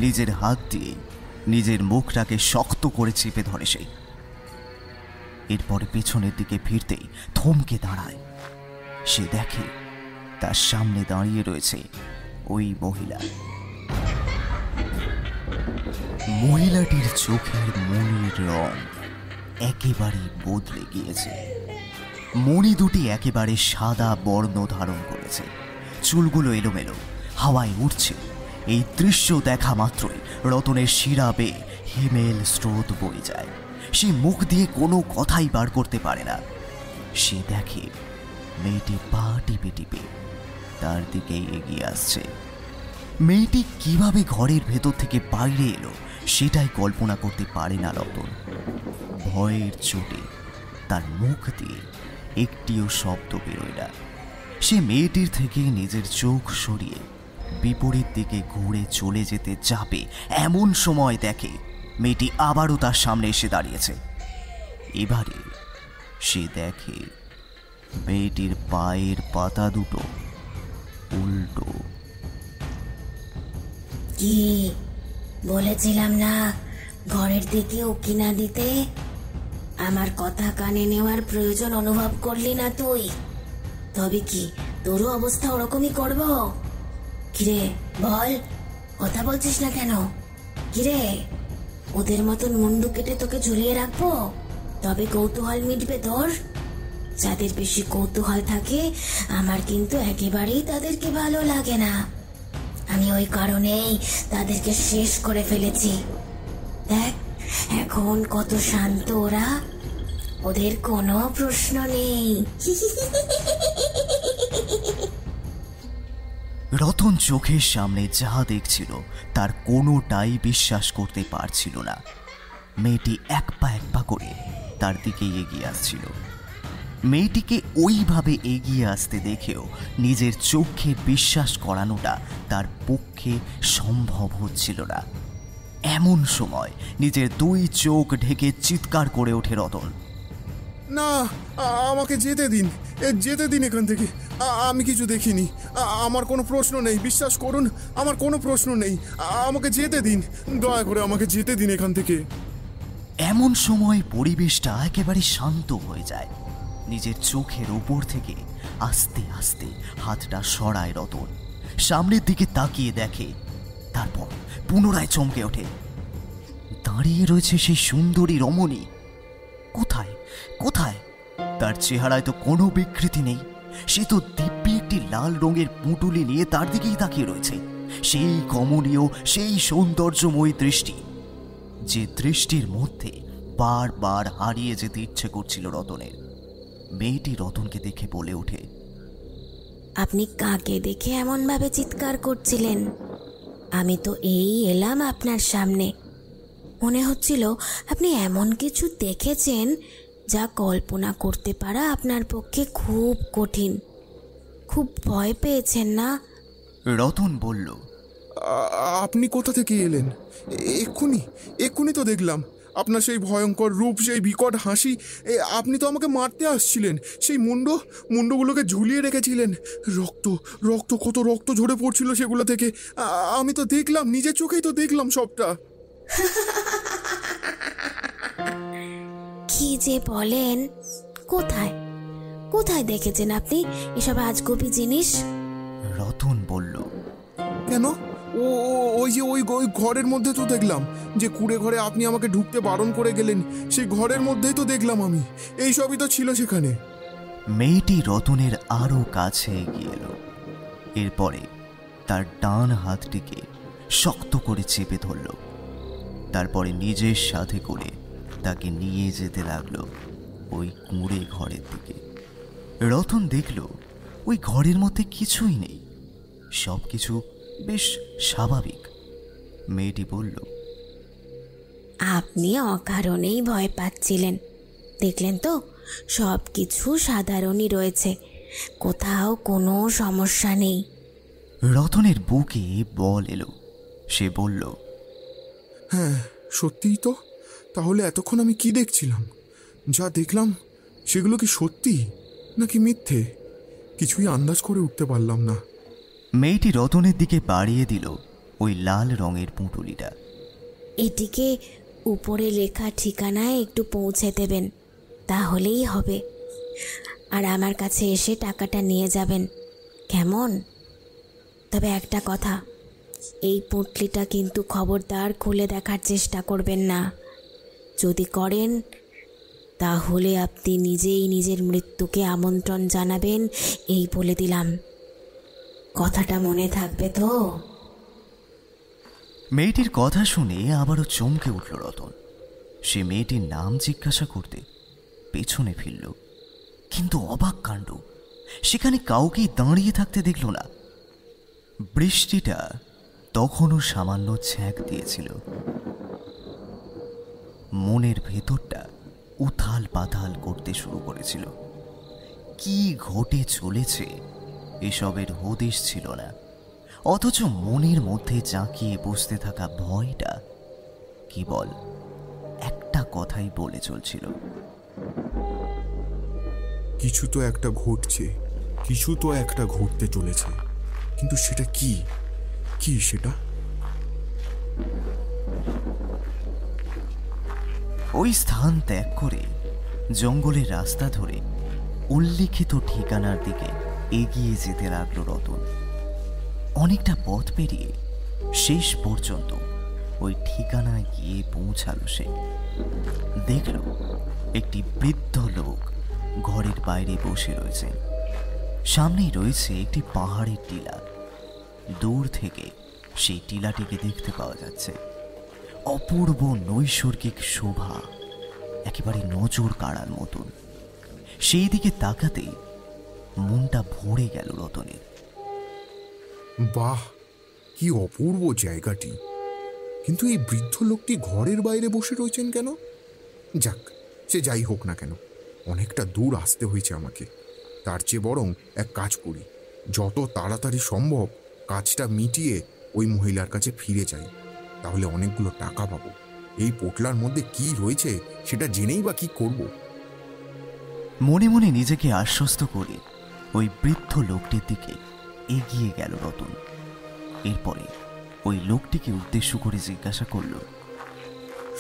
নিজের হাত দিয়ে নিজের মুখটাকে শক্ত করে চেপে ধরে সে। এরপরে পেছনের দিকে ফিরতেই থমকে দাঁড়ায়। সে দেখে তার সামনে দাঁড়িয়ে রয়েছে ওই মহিলা। মহিলাটির চোখের মণির রং একেবারে বদলে গিয়েছে। মণি দুটি একেবারে সাদা বর্ণ ধারণ করেছে, চুলগুলো এলোমেলো, হাওয়ায় উঠছে। এই দৃশ্য দেখা মাত্রই রতনের শিরা বেয়ে হিমেল স্রোত বয়ে যায়। সে মুখ দিয়ে কোনো কথাই বার করতে পারে না। সে দেখে মেয়েটি পা টিপে টিপে তার দিকে এগিয়ে আসছে। মেয়েটি কিভাবে ঘরের ভেতর থেকে বাইরে এলো সেটাই কল্পনা করতে পারে না রতন। ভয়ের চোটে তার মুখ দিয়ে একটিও শব্দ বেরোয় না। সে মেয়েটির থেকে নিজের চোখ সরিয়ে বিপরীত দিকে ঘুরে চলে যেতে যাবে এমন সময় দেখে মেয়েটি আবারও তার সামনে এসে দাঁড়িয়েছে। এবারে সে দেখে মেয়েটির পায়ের পাতা দুটো উল্টো। কি বলেছিলাম না ঘরের দিকে উকি না দিতে? আমার কথা কানে নেওয়ার প্রয়োজন অনুভব করলি না তুই? তবে কি তোরও অবস্থা ওরকমই করব? কিরে বল, কথা বলছিস না কেন? কিরে, ওদের মতন মুন্ডু কেটে তোকে ঝুলিয়ে রাখবো? তবে কৌতূহল মিটবে তোর? যাদের বেশি কৌতূহল থাকে আমার কিন্তু একেবারেই তাদেরকে ভালো লাগে না। আমি ওই কারণেই তাদেরকে শেষ করে ফেলেছি। দেখ এখন কত শান্ত ওরা, ওদের কোনো প্রশ্ন নেই। রতন চোখের সামনে যা দেখছিল তার কোনোটাই বিশ্বাস করতে পারছিল না। মেয়েটি এক পা করে তার দিকে এগিয়ে আসছিল। মেয়েটিকে ওইভাবে এগিয়ে আসতে দেখেও নিজের চোখে বিশ্বাস করানোটা তার পক্ষে সম্ভব হচ্ছিল না। এমন সময় নিজের 2 চোখ ঢেকে চিৎকার করে ওঠে রতন। না, আমাকে যেতে দিন, যেতে দিন এখান থেকে। আমি কিছু দেখিনি, আমার কোনো প্রশ্ন নেই, বিশ্বাস করুন, আমার কোনো প্রশ্ন নেই। আমাকে যেতে দিন, দয়া করে আমাকে যেতে দিন এখান থেকে। এমন সময় পরিবেশটা একেবারে শান্ত হয়ে যায়। নিজের চোখের ওপর থেকে আস্তে আস্তে হাতটা সরায় রতন, সামনের দিকে তাকিয়ে দেখে, তারপর পুনরায় চমকে ওঠে। দাঁড়িয়ে রয়েছে সেই সুন্দরী রমণী। কোথায় কোথায়? তার চেহারায় তো কোনো বিকৃতি নেই। সে তো দিব্যি একটি লাল রঙের পুঁটুলি নিয়ে তার দিকেই তাকিয়ে রয়েছে। সেই কমনীয়, সেই সৌন্দর্যময়ী দৃষ্টি, যে দৃষ্টির মধ্যে বারবার হারিয়ে যেতে ইচ্ছে করছিল রতনের। মেয়েটি রতনকে দেখে বলে ওঠে, আপনি কাকে দেখে এমনভাবে চিৎকার করছিলেন? আমি তো এই এলাম আপনার সামনে। মনে হচ্ছিল আপনি এমন কিছু দেখেছেন যা কল্পনা করতে পারা আপনার পক্ষে খুব কঠিন। খুব ভয় পেয়েছেন না? রতন বলল, আপনি কোথা থেকে এলেন? এক্ষুনি তো দেখলাম আপনার সেই ভয়ঙ্কর রূপ, সেই বিকট হাসি। আপনি তো আমাকে মারতে আসছিলেন। সেই মুন্ডগুলোকে ঝুলিয়ে রেখেছিলেন। রক্ত কত রক্ত ঝরে পড়ছিল সেগুলো থেকে। আমি তো দেখলাম, নিজের চোখেই তো দেখলাম সবটা। কি যে বলেন! কোথায় কোথায় দেখেছেন আপনি এসব আজগুবি জিনিস? রতন বলল, কেন? ওই ঘরের মধ্যে তো দেখলাম, যে কুঁড়ে ঘরে আপনি আমাকে ঢুকতে বারণ করে গেলেন, সেই ঘরের মধ্যেই তো দেখলাম আমি। এই সবই তো ছিল সেখানে। মেয়েটি রতনের আরো কাছে এগিয়ে এলো। এরপরে তার ডান হাতটিকে শক্ত করে চেপে ধরল। তারপরে নিজের সাথে করে তাকে নিয়ে যেতে লাগলো ওই কুঁড়ে ঘরের দিকে। রতন দেখল ওই ঘরের মধ্যে কিছুই নেই, সবকিছু বেশ স্বাভাবিক। মেয়েটি বলল, আপনি অকারণেই ভয় পাচ্ছিলেন। দেখলেন তো, সব কিছু সাধারণই রয়েছে, কোথাও কোনো সমস্যা নেই। রতনের বুকে বল এলো। সে বলল, হ্যাঁ, সত্যিই তো। তাহলে এতক্ষণ আমি কি দেখছিলাম? যা দেখলাম সেগুলো কি সত্যি নাকি মিথ্যে? কিছুই আন্দাজ করে উঠতে পারলাম না। মেয়েটি রতনের দিকে বাড়িয়ে দিল ওই লাল রঙের পুঁটুলিটা। এটিকে উপরে লেখা ঠিকানায় একটু পৌঁছে দেবেন, তাহলেই হবে। আর আমার কাছে এসে টাকাটা নিয়ে যাবেন, কেমন? তবে একটা কথা, এই পুঁটলিটা কিন্তু খবরদার খুলে দেখার চেষ্টা করবেন না। যদি করেন তাহলে আপনি নিজেই নিজের মৃত্যুকে আমন্ত্রণ জানাবেন, এই বলে দিলাম। কথাটা মনে থাকবে তো? মেয়েটির কথা শুনে আবারও চমকে উঠল রতন। সে মেয়েটির নাম জিজ্ঞাসা করতে পেছনে ফিরল, কিন্তু অবাক কাণ্ড, সেখানে কাউকেই দাঁড়িয়ে থাকতে দেখল না। বৃষ্টিটা তখনও সামান্য ছ্যাঁক দিয়েছিল। মনের ভেতরটা উথাল পাথাল করতে শুরু করেছিল। কি ঘটে চলেছে এসবের হদিশ ছিল না, অথচ মনের মধ্যে জাঁকিয়ে বসতে থাকা ভয়টা কেবল একটা কথাই বলে চলছিল, কিছু তো একটা ঘটছে, কিছু তো একটা ঘটতে চলেছে, কিন্তু সেটা কি সেটা? ওই স্থান ত্যাগ করে জঙ্গলের রাস্তা ধরে উল্লিখিত ঠিকানার দিকে এগিয়ে যেতে লাগলো রতন। অনেকটা পথ পেরিয়ে শেষ পর্যন্ত ওই ঠিকানায় গিয়ে পৌঁছালো সে। দেখল একটি বৃদ্ধ লোক ঘরের বাইরে বসে রয়েছে। সামনেই রয়েছে একটি পাহাড়ের টিলা। দূর থেকে সেই টিলাটিকে দেখতে পাওয়া যাচ্ছে। অপূর্ব নৈসর্গিক শোভা, একেবারে নজর কাড়ার মতন। সেই দিকে তাকাতেই মনটা ভরে গেল রতনের। বাহ, কি অপূর্ব জায়গাটি! কিন্তু এই বৃদ্ধ লোকটি ঘরের বাইরে বসে রয়েছেন কেন? যাক, সে যাই হোক না কেন, অনেকটা দূর আসতে হয়েছে আমাকে। তার চেয়ে বরং এক কাজ করি, যত তাড়াতাড়ি সম্ভব কাজটা মিটিয়ে ওই মহিলার কাছে ফিরে যাই, তাহলে অনেকগুলো টাকা পাবো। এই পোটলার মধ্যে কি রয়েছে সেটা জেনেই বা কি করব। মনে মনে নিজেকে আশ্বস্ত করে ওই বৃদ্ধ লোকটির দিকে এগিয়ে গেল রতন। এরপরে ওই লোকটিকে উদ্দেশ্য করে জিজ্ঞাসা করল,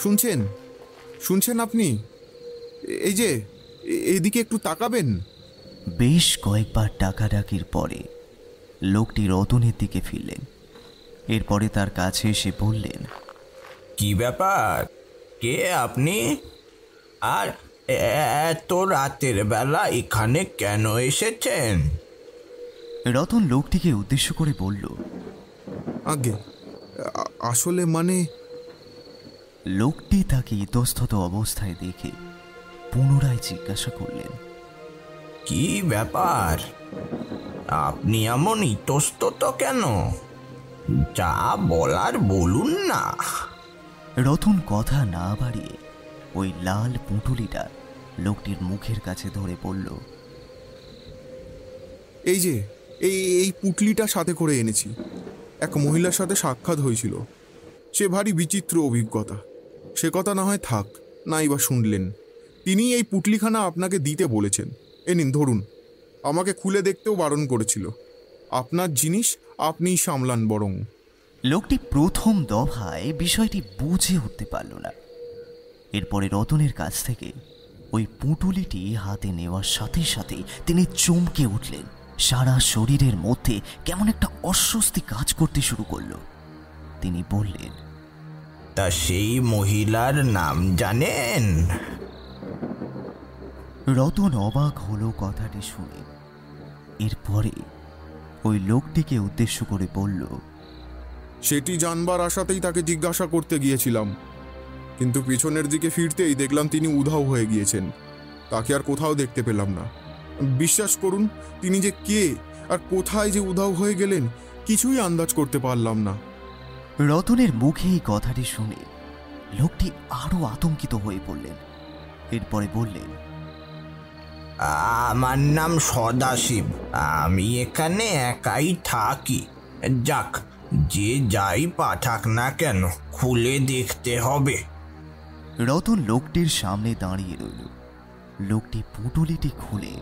শুনছেন শুনছেন আপনি? এই যে এদিকে একটু তাকাবেন। বেশ কয়েকবার ডাকাডাকির পরে লোকটি রতনের দিকে ফিরলেন। এরপরে তার কাছে এসে বললেন, কি ব্যাপার, কে আপনি? আর এত রাতের বেলা এখানে কেন এসেছেন? রতন লোকটিকে উদ্দেশ্য করে বলল, আগে আসলে মানে। লোকটি তাকে ইতস্তত অবস্থায় দেখে পুনরায় জিজ্ঞাসা করলেন, কি ব্যাপার, আপনি এমন ইতস্তত কেন? যা বলার বলুন না। রতন কথা না বাড়িয়ে ওই লাল পুঁটুলিটা লোকটির মুখের কাছে ধরে বলল, এই যে এই পুটলিটা সাথে করে এনেছি। এক মহিলার সাথে সাক্ষাৎ হয়েছিল, সে ভারী বিচিত্র অভিজ্ঞতা। সে কথা না হয় থাক, নাই বা শুনলেন। তিনি এই পুটলিখানা আপনাকে দিতে বলেছেন। এ নিন ধরুন। আমাকে খুলে দেখতেও বারণ করেছিল। আপনার জিনিস আপনিই সামলান বরং। লোকটি প্রথম দফায় বিষয়টি বুঝে উঠতে পারল না। এরপরে রতনের কাছ থেকে ওই পুঁটুলিটি হাতে নেওয়ার সাথে সাথে তিনি চমকে উঠলেন। সারা শরীরের মধ্যে কেমন একটা অস্বস্তি কাজ করতে শুরু করলো। তিনি বললেন, তা সেই মহিলার নাম জানেন? রতন অবাক হলো কথাটি শুনে। এরপরে ওই লোকটিকে উদ্দেশ্য করে বলল, সেটি জানবার আশাতেই তাকে জিজ্ঞাসা করতে গিয়েছিলাম, কিন্তু পিছনের দিকে ফিরতেই দেখলাম তিনি উধাও হয়ে গিয়েছেন। তাকে আর কোথাও দেখতে পেলাম না। বিশ্বাস করুন, তিনি যে কে আর কোথায় যে উধাও হয়ে গেলেন কিছুই আন্দাজ করতে পারলাম না। রতনের মুখে এই কথাটি শুনে লোকটি আরো আতঙ্কিত হয়ে পড়লেন। এরপরে বললেন, আমার নাম সদাশিব, আমি এখানে একাই থাকি। যাক, যে যাই পাঠাক না কেন খুলে দেখতে হবে। রতন লোকটির সামনে দাঁড়িয়ে রইল। লোকটি পুঁটুলিটি খুলে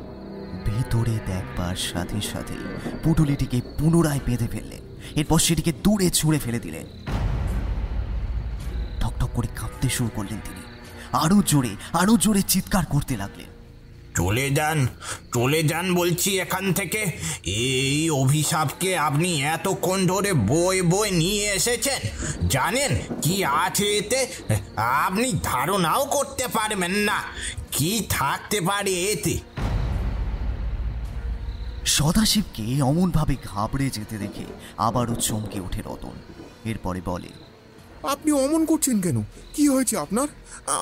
ভেতরে দেখবার সাথে সাথে পুঁটুলিটিকে পুনরায় বেঁধে ফেললেন। এরপর সেটিকে দূরে ছুঁড়ে ফেলে দিলেন। ঠকঠক করে কাঁপতে শুরু করলেন তিনি। আরো জোরে চিৎকার করতে লাগলেন, চলে যান, চলে যান বলছি এখান থেকে। এই অভিশাপকে আপনি এতক্ষণ ধরে বয়ে নিয়ে এসেছেন। জানেন কি আছে এতে? আপনি ধারণাও করতে পারবেন না কি থাকতে পারে এতে। সদাশিবকে অমনভাবে ঘাবড়ে যেতে দেখে আবারও চমকে ওঠে রতন। এরপরে বলে, আপনি অমন করছেন কেন? কি হয়েছে আপনার?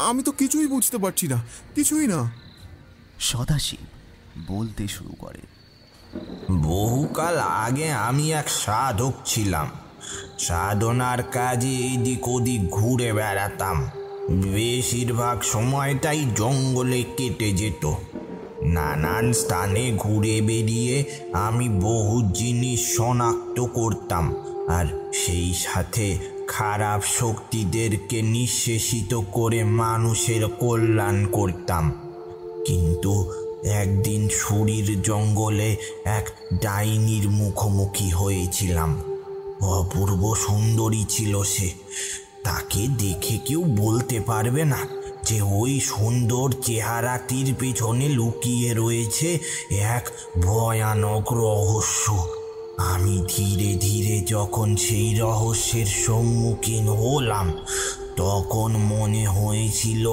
আমি তো কিছুই বুঝতে পারছি না, কিছুই না। সদাশিব বলতে শুরু করে, বহুকাল আগে আমি এক সাধক ছিলাম। সাধনার কাজে এদিক ওদিক ঘুরে বেড়াতাম। বেশিরভাগ সময়টাই জঙ্গলে কেটে যেত। নানান স্থানে ঘুরে বেরিয়ে আমি বহু জিনিস শনাক্ত করতাম, আর সেই সাথে খারাপ শক্তিদেরকে নিঃশেষিত করে মানুষের কল্যাণ করতাম। কিন্তু একদিন শরীর জঙ্গলে এক ডাইনির মুখোমুখি হয়েছিলাম। অপূর্ব সুন্দরী ছিল সে। তাকে দেখে কেউ বলতে পারবে না যে ওই সুন্দর চেহারাটির পেছনে লুকিয়ে রয়েছে এক ভয়ানক রহস্য। আমি ধীরে ধীরে যখন সেই রহস্যের সম্মুখীন হলাম, তখন মনে হয়েছিল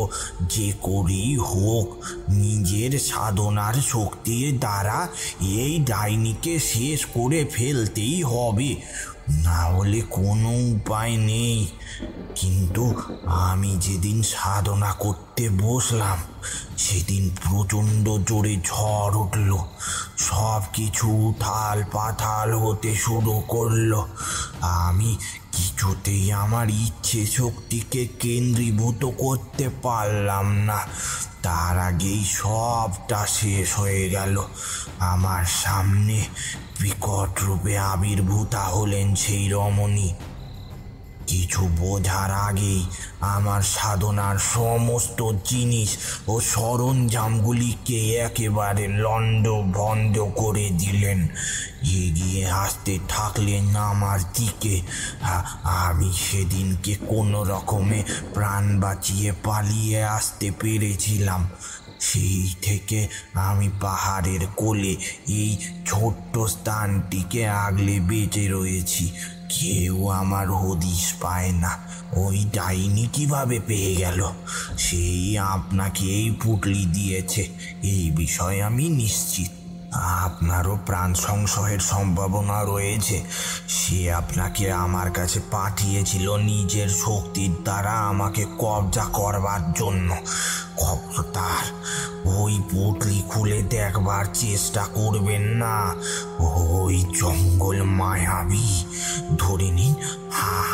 যে করেই হোক নিজের সাধনার শক্তির দ্বারা এই ডাইনিকে শেষ করে ফেলতেই হবে, না হলে কোনো উপায় নেই। কিন্তু আমি যেদিন সাধনা করতে বসলাম, সেদিন প্রচণ্ড জোরে ঝড় উঠল। সব কিছু উথাল পাথাল হতে শুরু করলো। আমি কিছুতেই আমার ইচ্ছে শক্তিকে কেন্দ্রীভূত করতে পারলাম না। তার আগেই সবটা শেষ হয়ে গেল। আমার সামনে বিকট রূপে আবির্ভূতা হলেন সেই রমণী। কিছু বোঝার আগেই আমার সাধনার সমস্ত জিনিস ও সরঞ্জামগুলিকে একেবারে লণ্ডভণ্ড করে দিলেন। এগিয়ে আসতে থাকলেন আমার দিকে। আমি সেদিনকে কোনো রকমে প্রাণ বাঁচিয়ে পালিয়ে আসতে পেরেছিলাম। সেই থেকে আমি পাহাড়ের কোলে এই ছোট্ট স্থানটিকে আগলে বেঁচে রয়েছি। কেউ আমার হদিশ পায় না ওই ডাইনি কিভাবে পেয়ে গেল। সেই আপনাকে এই পুটলি দিয়েছে এই বিষয়ে আমি নিশ্চিত। আপনারও প্রাণ সংশয়ের সম্ভাবনা রয়েছে। সে আপনাকে আমার কাছে পাঠিয়েছিল নিজের শক্তির দ্বারা আমাকে কবজা করবার জন্য। খবরদার ওই পুটলি খুলে দেখবার চেষ্টা করবেন না। ওই জঙ্গল মায়াবী। ধরে নিন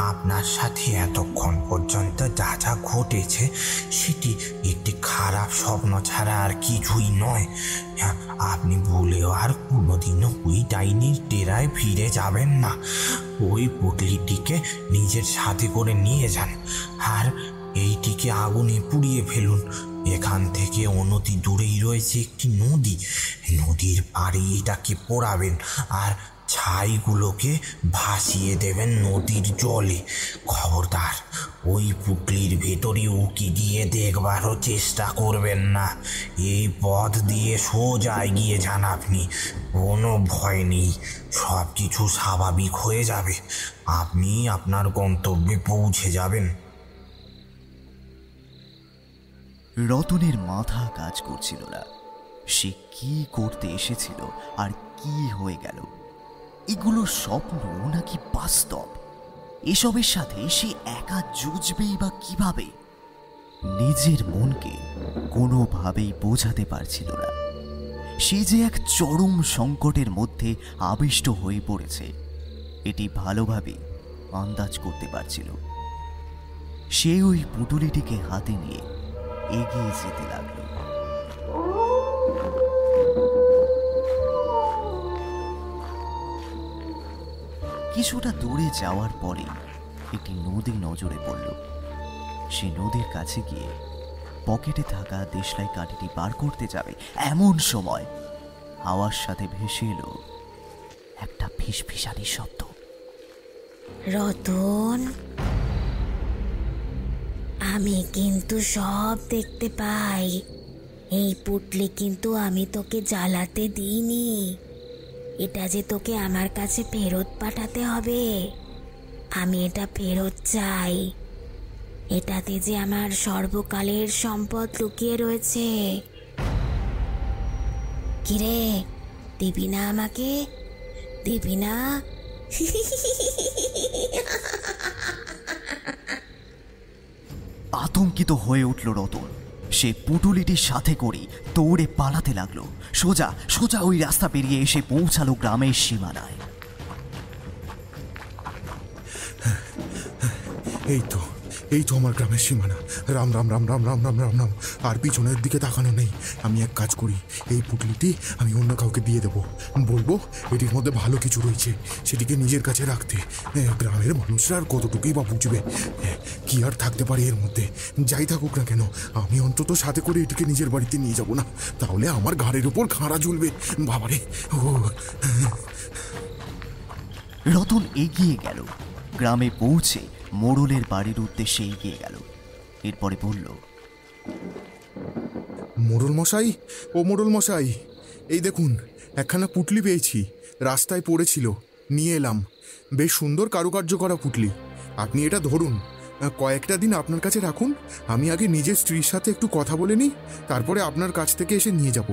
আপনার সাথে এতক্ষণ পর্যন্ত যা যা ঘটেছে সেটি একটি খারাপ স্বপ্ন ছাড়া আর কিছুই নয়। আপনি ভুলেও আর কোনোদিনও ওই ডাইনির ডেরায় ফিরে যাবেন না। ওই পুটলিটিকে নিজের সাথে করে নিয়ে যান আর এইটিকে আগুনে পুড়িয়ে ফেলুন। এখান থেকে অনতি দূরেই রয়েছে একটি নদী। নদীর পাড়ে এটাকে পোড়াবেন আর ছাইগুলোকে ভাসিয়ে দেবেন নদীর জলে। খবরদার ওই পুটলির ভেতরে উকি দিয়ে দেখবারও চেষ্টা করবেন না। এই পথ দিয়ে সোজা এগিয়ে যান আপনি। কোনো ভয় নেই, সব কিছু স্বাভাবিক হয়ে যাবে। আপনি আপনার গন্তব্যে পৌঁছে যাবেন। রতনের মাথা কাজ করছিল না। সে কি করতে এসেছিল আর কি হয়ে গেল? এগুলো স্বপ্ন নাকি বাস্তব? এসবের সাথে সে একা জুঝবেই বা কিভাবে? নিজের মনকে কোনোভাবেই বোঝাতে পারছিল না। সে যে এক চরম সংকটের মধ্যে আবিষ্ট হয়ে পড়েছে এটি ভালোভাবে আন্দাজ করতে পারছিল। সে ওই পুটুলিটিকে হাতে নিয়ে এগিয়ে যেতে লাগলো। কিছুটা দূরে যাওয়ার পরে একটি নদী নজরে পড়ল। সে নদীর কাছে গিয়ে পকেটে থাকা দেশলাই কাঠিটি বার করতে যাবে এমন সময় হাওয়ার সাথে ভেসে এলো একটা ফিসফিসানি শব্দ। রতন, আমি কিন্তু সব দেখতে পাই। এই পুটলি কিন্তু আমি তোকে জ্বালাতে দিইনি। এটা যে তোকে আমার কাছে ফেরত পাঠাতে হবে। আমি এটা ফেরত চাই। এটাতে যে আমার সর্বকালের সম্পদ লুকিয়ে রয়েছে। কিরে, দিবি না আমাকে? দিবি না? আতঙ্কিত হয়ে উঠল রতন। সে পুটুলিটির সাথে করে দৌড়ে পালাতে লাগলো। সোজা সোজা ওই রাস্তা পেরিয়ে এসে পৌঁছালো গ্রামের সীমানায়। এই তো আমার গ্রামের সীমানা। রাম রাম রাম রাম রাম রাম রাম রাম। আর পিছনের দিকে তাকানো নেই। আমি এক কাজ করি, এই পুটলিটি আমি অন্য কাউকে দিয়ে দেবো। বলবো এটির মধ্যে ভালো কিছু রয়েছে, সেটিকে নিজের কাছে রাখতে। গ্রামের মানুষরা আর কতটুকুই বা বুঝবে? কি আর থাকতে পারে এর মধ্যে? যাই থাকুক না কেন, আমি অন্তত সাথে করে এটিকে নিজের বাড়িতে নিয়ে যাব না। তাহলে আমার ঘাড়ের উপর খাঁড়া ঝুলবে। বাবারে! রতন এগিয়ে গেল। গ্রামে পৌঁছে মোড়লের বাড়ির উদ্দেশ্যে এগিয়ে গেল। এরপরে বলল, মোড়ল মশাই, ও মোড়ল মশাই, এই দেখুন একখানা পুটলি পেয়েছি। রাস্তায় পড়েছিল, নিয়ে এলাম। বেশ সুন্দর কারুকার্য করা পুটলি। আপনি এটা ধরুন, কয়েকটা দিন আপনার কাছে রাখুন। আমি আগে নিজের স্ত্রীর সাথে একটু কথা বলে নিই, তারপরে আপনার কাছ থেকে এসে নিয়ে যাব।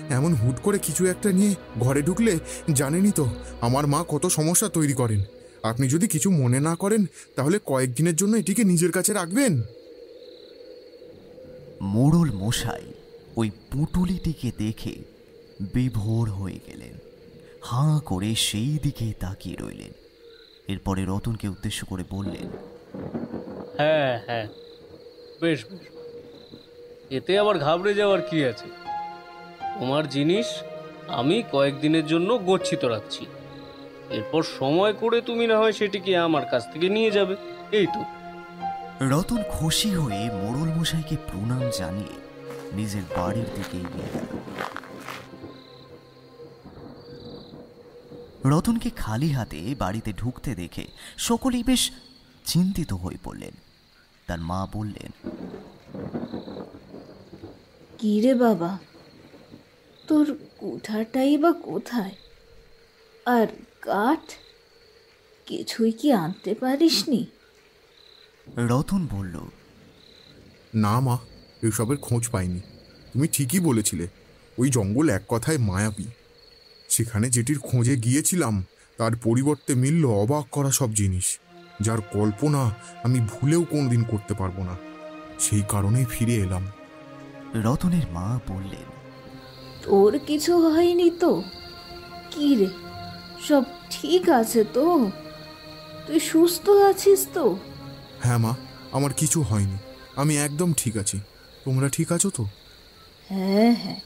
এমন হুট করে কিছু একটা নিয়ে ঘরে ঢুকলে জানেনই তো আমার মা কত সমস্যা তৈরি করেন। আপনি যদি কিছু মনে না করেন তাহলে কয়েকদিনের জন্য এটিকে নিজের কাছে রাখবেন। মোড়ল মশাই ওই পুটুলিটিকে দেখে বিভোর হয়ে গেলেন। হাঁ করে সেই দিকে তাকিয়ে রইলেন। এরপরে রতনকে উদ্দেশ্য করে বললেন, হ্যাঁ হ্যাঁ, বেশ বেশ, এতে আবার ঘাবড়ে যাওয়ার কি আছে? তোমার জিনিস আমি কয়েকদিনের জন্য গচ্ছিত রাখছি, এরপর সময় করে তুমি না হয় সেটিকে আমার কাছ থেকে নিয়ে যাবে, এই তো। রতন খুশি হয়ে মোড়ল মশাইকে প্রণাম জানিয়ে নিজের বাড়ির দিকে এগিয়ে গেল। রতনকে খালি হাতে বাড়িতে ঢুকতে দেখে সকলেই বেশ চিন্তিত হয়ে পড়লেন। তার মা বললেন, কি রে বাবা, তোর কুঠারটাই বা কোথায়? আর কাঠ কিছুই কি আনতে পারিসনি? রতন বলল, না মা, এসবের খোঁজ পাইনি। তুমি ঠিকই বলেছিলে, ওই জঙ্গল এক কথায় মায়াবী। সেখানে যেটির খোঁজে গিয়েছিলাম তার পরিবর্তে মিলল অবাক করা সব জিনিস, যার কল্পনা আমি ভুলেও কোনোদিন করতে পারবো না। সেই কারণেই ফিরে এলাম। রতনের মা বললেন, তোর কিছু হয়নি তো? কি রে, সব ঠিক আছে তো? তুই সুস্থ আছিস তো? হ্যাঁ মা, আমার কিছু হয়নি, আমি একদম ঠিক আছি। তোমরা ঠিক আছো তো? হ্যাঁ হ্যাঁ,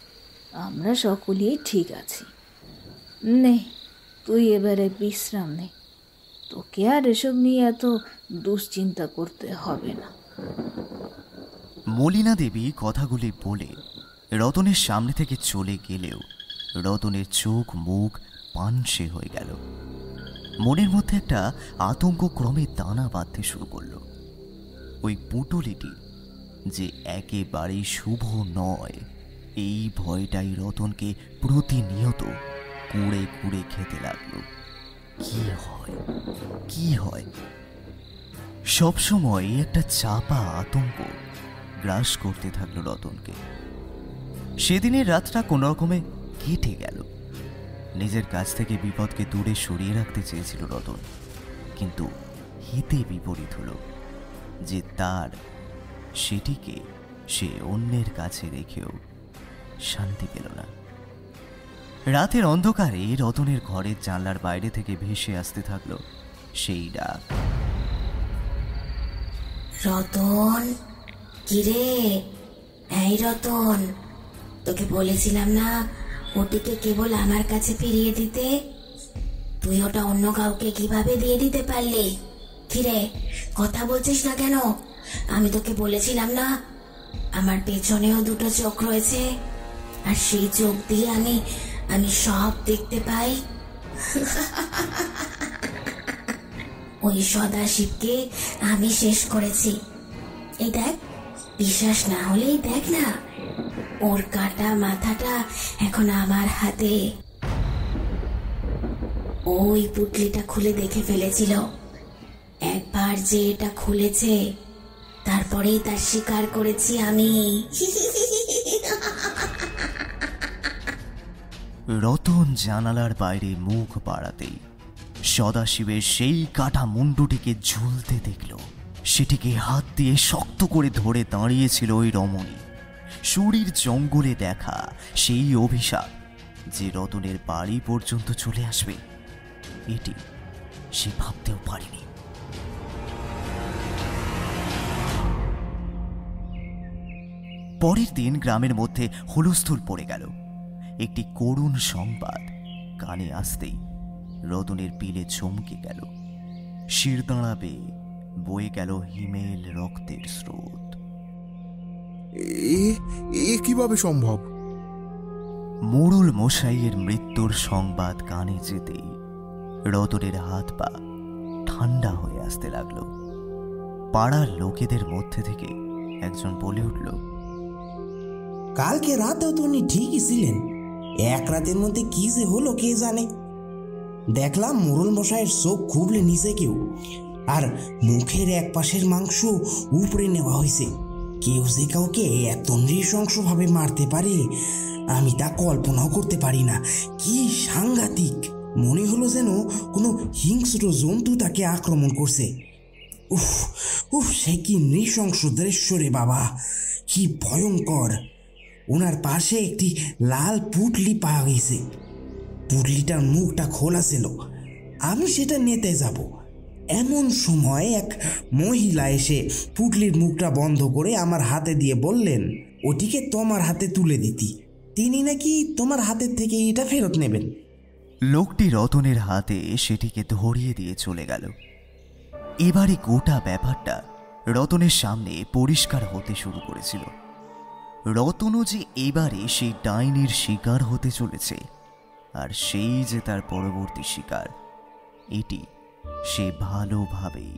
আমরা সকলেই ঠিক আছি। নে, তুই এবারে বিশ্রাম নে, তোকে আর এসব নিয়ে এত দুশ্চিন্তা করতে হবে না। মলিনা দেবী কথাগুলি বলে রতনের সামনে থেকে চলে গেলেও রতনের চোখ মুখ পানসে হয়ে গেল। মনের মধ্যে একটা আতঙ্ক ক্রমে দানা বাঁধতে শুরু করলো। ওই পুঁটুলিটি যে একেবারেই শুভ নয়, এই ভয়টাই রতনকে প্রতিনিয়ত কুড়ে কুড়ে খেতে লাগলো। কি হয়, কি হয়? সবসময় একটা চাপা আতঙ্ক গ্রাস করতে থাকলো রতনকে। সেদিনের রাতটা কোনো রকমে কেটে গেল। নিজের কাছ থেকে বিপদকে দূরে সরিয়ে রাখতে চেয়েছিল রতন, কিন্তু হিতে বিপরীত হলো যে তার সেটিকে সে অন্যের কাছে রেখেও শান্তি পেল না। রাতের অন্ধকারে রতনের ঘরের জানলার বাইরে থেকে ভেসে আসতে থাকলো সেই ডাক, রতন, কিরে? এই রতন, তোকে বলেছিলাম না ওটিকে কেবল আমার কাছে ফিরিয়ে দিতে? তুই ওটা অন্য কাউকে কিভাবে দিয়ে দিতে পারলি? কিরে, কথা বলছিস না কেন? আমি তোকে বলেছিলাম না আমার পেছনেও দুটো চোখ রয়েছে, আর সেই চোখ দিয়ে আমি সব দেখতে পাই। ওই সদাশিবকে আমি শেষ করেছি। এই দেখ, বিশ্বাস না হলেই দেখ না, ওর কাটা মাথাটা এখন আমার হাতে। ওই পুটলিটা খুলে দেখে ফেলেছিল। একবার যে এটা খুলেছে, তারপরেই তার শিকার করেছি আমি। রতন জানালার বাইরে মুখ বাড়াতেই সদাশিবের সেই কাটা মুন্ডুটিকে ঝুলতে দেখল। সেটিকে হাত দিয়ে শক্ত করে ধরে দাঁড়িয়েছিল ওই রমণী। সুরির জঙ্গলে দেখা সেই অভিশাপ যে রতনের বাড়ি পর্যন্ত চলে আসবে, এটি সে ভাবতেও পারেনি। পরের দিন গ্রামের মধ্যে হুলস্থুল পড়ে গেল। একটি করুণ সংবাদ কানে আসতেই রতনের পিলে চমকে গেল। শিরদাঁড়া বেয়ে বয়ে গেল হিমেল রক্তের স্রোত। এ কিভাবে সম্ভব? মোড়ল মশাইয়ের মৃত্যুর সংবাদ কানে যেতেই রতনের হাত পা ঠান্ডা হয়ে আসতে লাগলো। পাড়ার লোকেদের মধ্যে থেকে একজন বলে উঠল, কালকে রাতেও তো উনি ঠিকই ছিলেন, এক রাতের মধ্যে কি যে হলো কে জানে। দেখলাম মোড়ল মশাইয়ের চোখ খুবলে নিচে কেউ, আর মুখের এক পাশের মাংস উপরে নেওয়া হয়েছে। কেউ যে কাউকে এত নৃশংসভাবে মারতে পারে আমি তা কল্পনাও করতে পারি না। কি সাংঘাতিক! মনে হলো যেন কোনো হিংস্র জন্তু তাকে আক্রমণ করছে। উফ উফ, সে কি নৃশংস দৃশ্য রে বাবা, কি ভয়ঙ্কর! ওনার পাশে একটি লাল পুটলি পাওয়া গেছে। পুটলিটার মুখটা খোলা ছিল। আমি সেটা নিতে যাব, এমন সময় এক মহিলা এসে পুটলির মুখটা বন্ধ করে আমার হাতে দিয়ে বললেন ওটিকে তোমার হাতে তুলে দিতি, তিনি নাকি তোমার হাতের থেকে এটা ফেরত নেবেন। লোকটি রতনের হাতে সেটিকে ধরিয়ে দিয়ে চলে গেল। এবারে গোটা ব্যাপারটা রতনের সামনে পরিষ্কার হতে শুরু করেছিল। রতনও যে এবারে সেই ডাইনির শিকার হতে চলেছে, আর সেই যে তার পরবর্তী শিকার, এটি সে ভালোভাবেই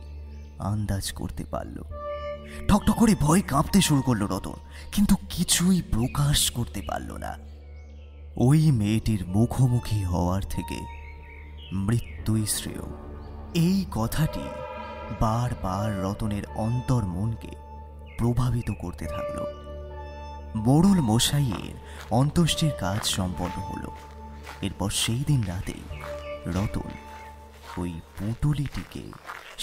আন্দাজ করতে পারল। ঠকঠক করে ভয় কাঁপতে শুরু করলো রতন, কিন্তু কিছুই প্রকাশ করতে পারল না। ওই মেয়েটির মুখোমুখি হওয়ার থেকে মৃত্যুই শ্রেয়, এই কথাটি বারবার রতনের অন্তর মনকে প্রভাবিত করতে থাকল। মোড়ল মশাইয়ের অন্ত্যেষ্টির কাজ সম্পন্ন হলো। এরপর সেই দিন রাতে রতন ওই পুঁটুলিটিকে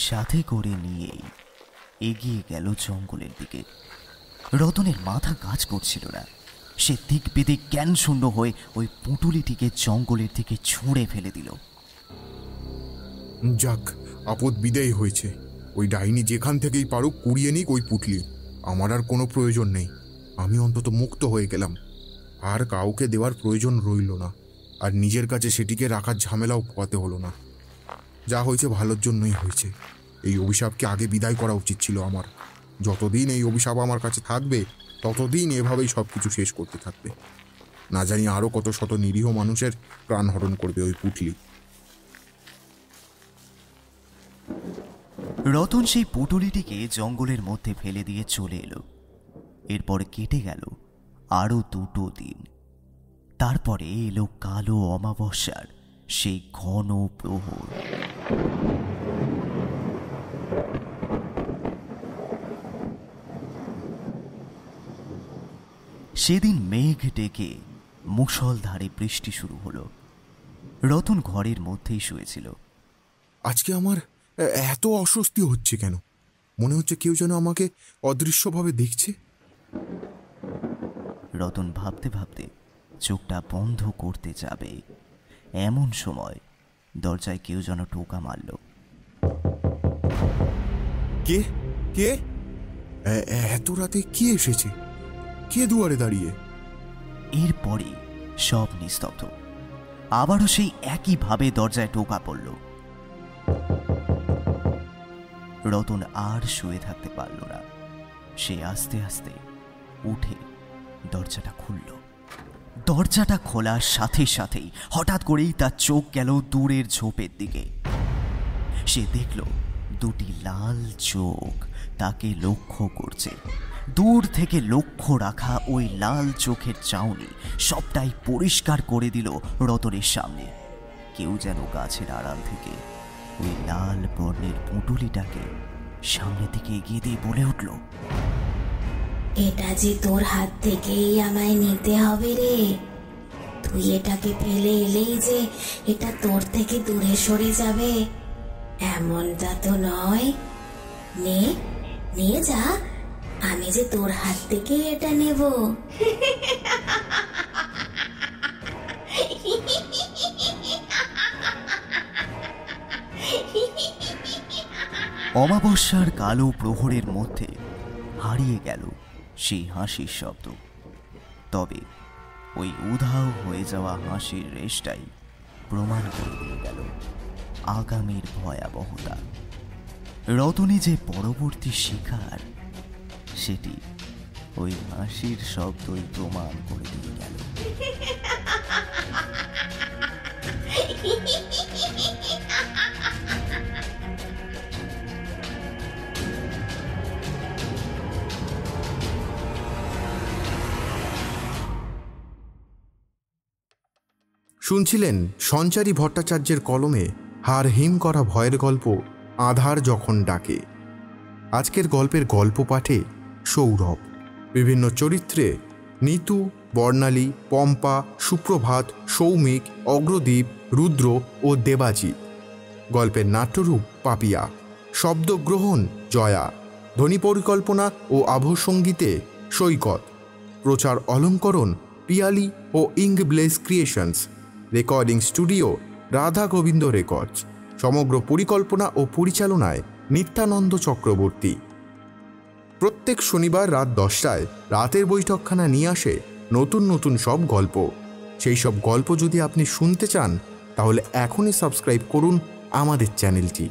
সাথে করে নিয়েই এগিয়ে গেল জঙ্গলের দিকে। রতনের মাথা কাজ করছিল না। সে দিক বেদিক জ্ঞান শূন্য হয়ে ওই পুঁটুলিটিকে জঙ্গলের দিকে ছুঁড়ে ফেলে দিল। যাক, আপদ বিদায় হয়েছে। ওই ডাইনি যেখান থেকেই পারুক কুড়িয়ে নিক ওই পুটলি, আমার আর কোনো প্রয়োজন নেই। আমি অন্তত মুক্ত হয়ে গেলাম, আর কাউকে দেওয়ার প্রয়োজন রইল না, আর নিজের কাছে সেটিকে রাখার ঝামেলাও পোয়াতে হলো না। যা হয়েছে ভালোর জন্যই হয়েছে। এই অভিশাপকে আগে বিদায় করা উচিত ছিল আমার। যতদিন এই অভিশাপ আমার কাছে থাকবে ততদিন এভাবেই সব কিছু শেষ করতে থাকবে। না জানি আরও কত শত নিরীহ মানুষের প্রাণহরণ করবে ওই পুটলি। রতন সেই পুটুলিটিকে জঙ্গলের মধ্যে ফেলে দিয়ে চলে এলো। এরপর কেটে গেল আরো 2টো দিন। তারপরে এলো কালো অমাবস্যার সেই ঘন প্রহর। সেদিন মেঘ ডেকে মুষলধারে বৃষ্টি শুরু হলো। রতন ঘরের মধ্যেই শুয়েছিল। আজকে আমার এত অস্বস্তি হচ্ছে কেন? মনে হচ্ছে কেউ যেন আমাকে অদৃশ্যভাবে দেখছে। রতন ভাবতে ভাবতে চোখটা বন্ধ করতে যাবে, এমন সময় দরজায় কেউ যেন টোকা মারল। কে কে এত রাতে কে এসেছে? কে দুয়ারে দাঁড়িয়ে? এরপরে সব নিস্তব্ধ। আবারও সেই একইভাবে দরজায় টোকা পড়ল। রতন আর শুয়ে থাকতে পারল না। সে আস্তে আস্তে উঠে দরজাটা খুলল। দরজাটা খোলার সাথে সাথেই হঠাৎ করেই তার চোখ গেল দূরের ঝোপের দিকে। সে দেখল 2টি লাল চোখ তাকে লক্ষ্য করছে। দূর থেকে লক্ষ্য রাখা ওই লাল চোখের চাউনি সবটাই পরিষ্কার করে দিল রতনের সামনে। কেউ যেন গাছের আড়াল থেকে ওই লাল বর্ণের পুঁটুলিটাকে সামনের দিকে এগিয়ে দিয়ে বলে উঠল, এটা যে তোর হাত থেকেই আমায় নিতে হবে রে। তুই এটাকে ফেলে এলেই যে এটা তোর থেকে দূরে সরে যাবে এমনটা তো নয়। নে নিয়ে যা, আমি যে তোর হাত থেকে এটা নেব। অমাবস্যার কালো প্রহরের মধ্যে হারিয়ে গেল সেই হাসির শব্দ। তবে ওই উধাও হয়ে যাওয়া হাসির রেশটাই প্রমাণ করে দিয়ে গেল আগামীর ভয়াবহতা। রতনী যে পরবর্তী শিকার, সেটি ওই হাসির শব্দই প্রমাণ করে দিয়ে গেল। শুনছিলেন সঞ্চারী ভট্টাচার্যের কলমে হাড় হিম করা ভয়ের গল্প আধার যখন ডাকে। আজকের গল্পের গল্প পাঠে সৌরভ। বিভিন্ন চরিত্রে নিতু, বর্ণালী, পম্পা, সুপ্রভাত, সৌমিক, অগ্রদীপ, রুদ্র ও দেবাজিৎ। গল্পের নাট্যরূপ পাপিয়া। শব্দগ্রহণ জয়া। ধ্বনি পরিকল্পনা ও আবহসঙ্গীতে সৈকত। প্রচার অলঙ্করণ পিয়ালি ও ইংব্লেস creations. Recording studio Radha Gobinda records. সমগ্র পরিকল্পনা ও পরিচালনায় নিত্যানন্দ চক্রবর্তী। প্রত্যেক শনিবার রাত 10টায় রাতের বৈঠকখানা নিয়ে আসে নতুন নতুন সব গল্প। সেই সব গল্প যদি আপনি শুনতে চান তাহলে এখনই সাবস্ক্রাইব করুন আমাদের চ্যানেলটি।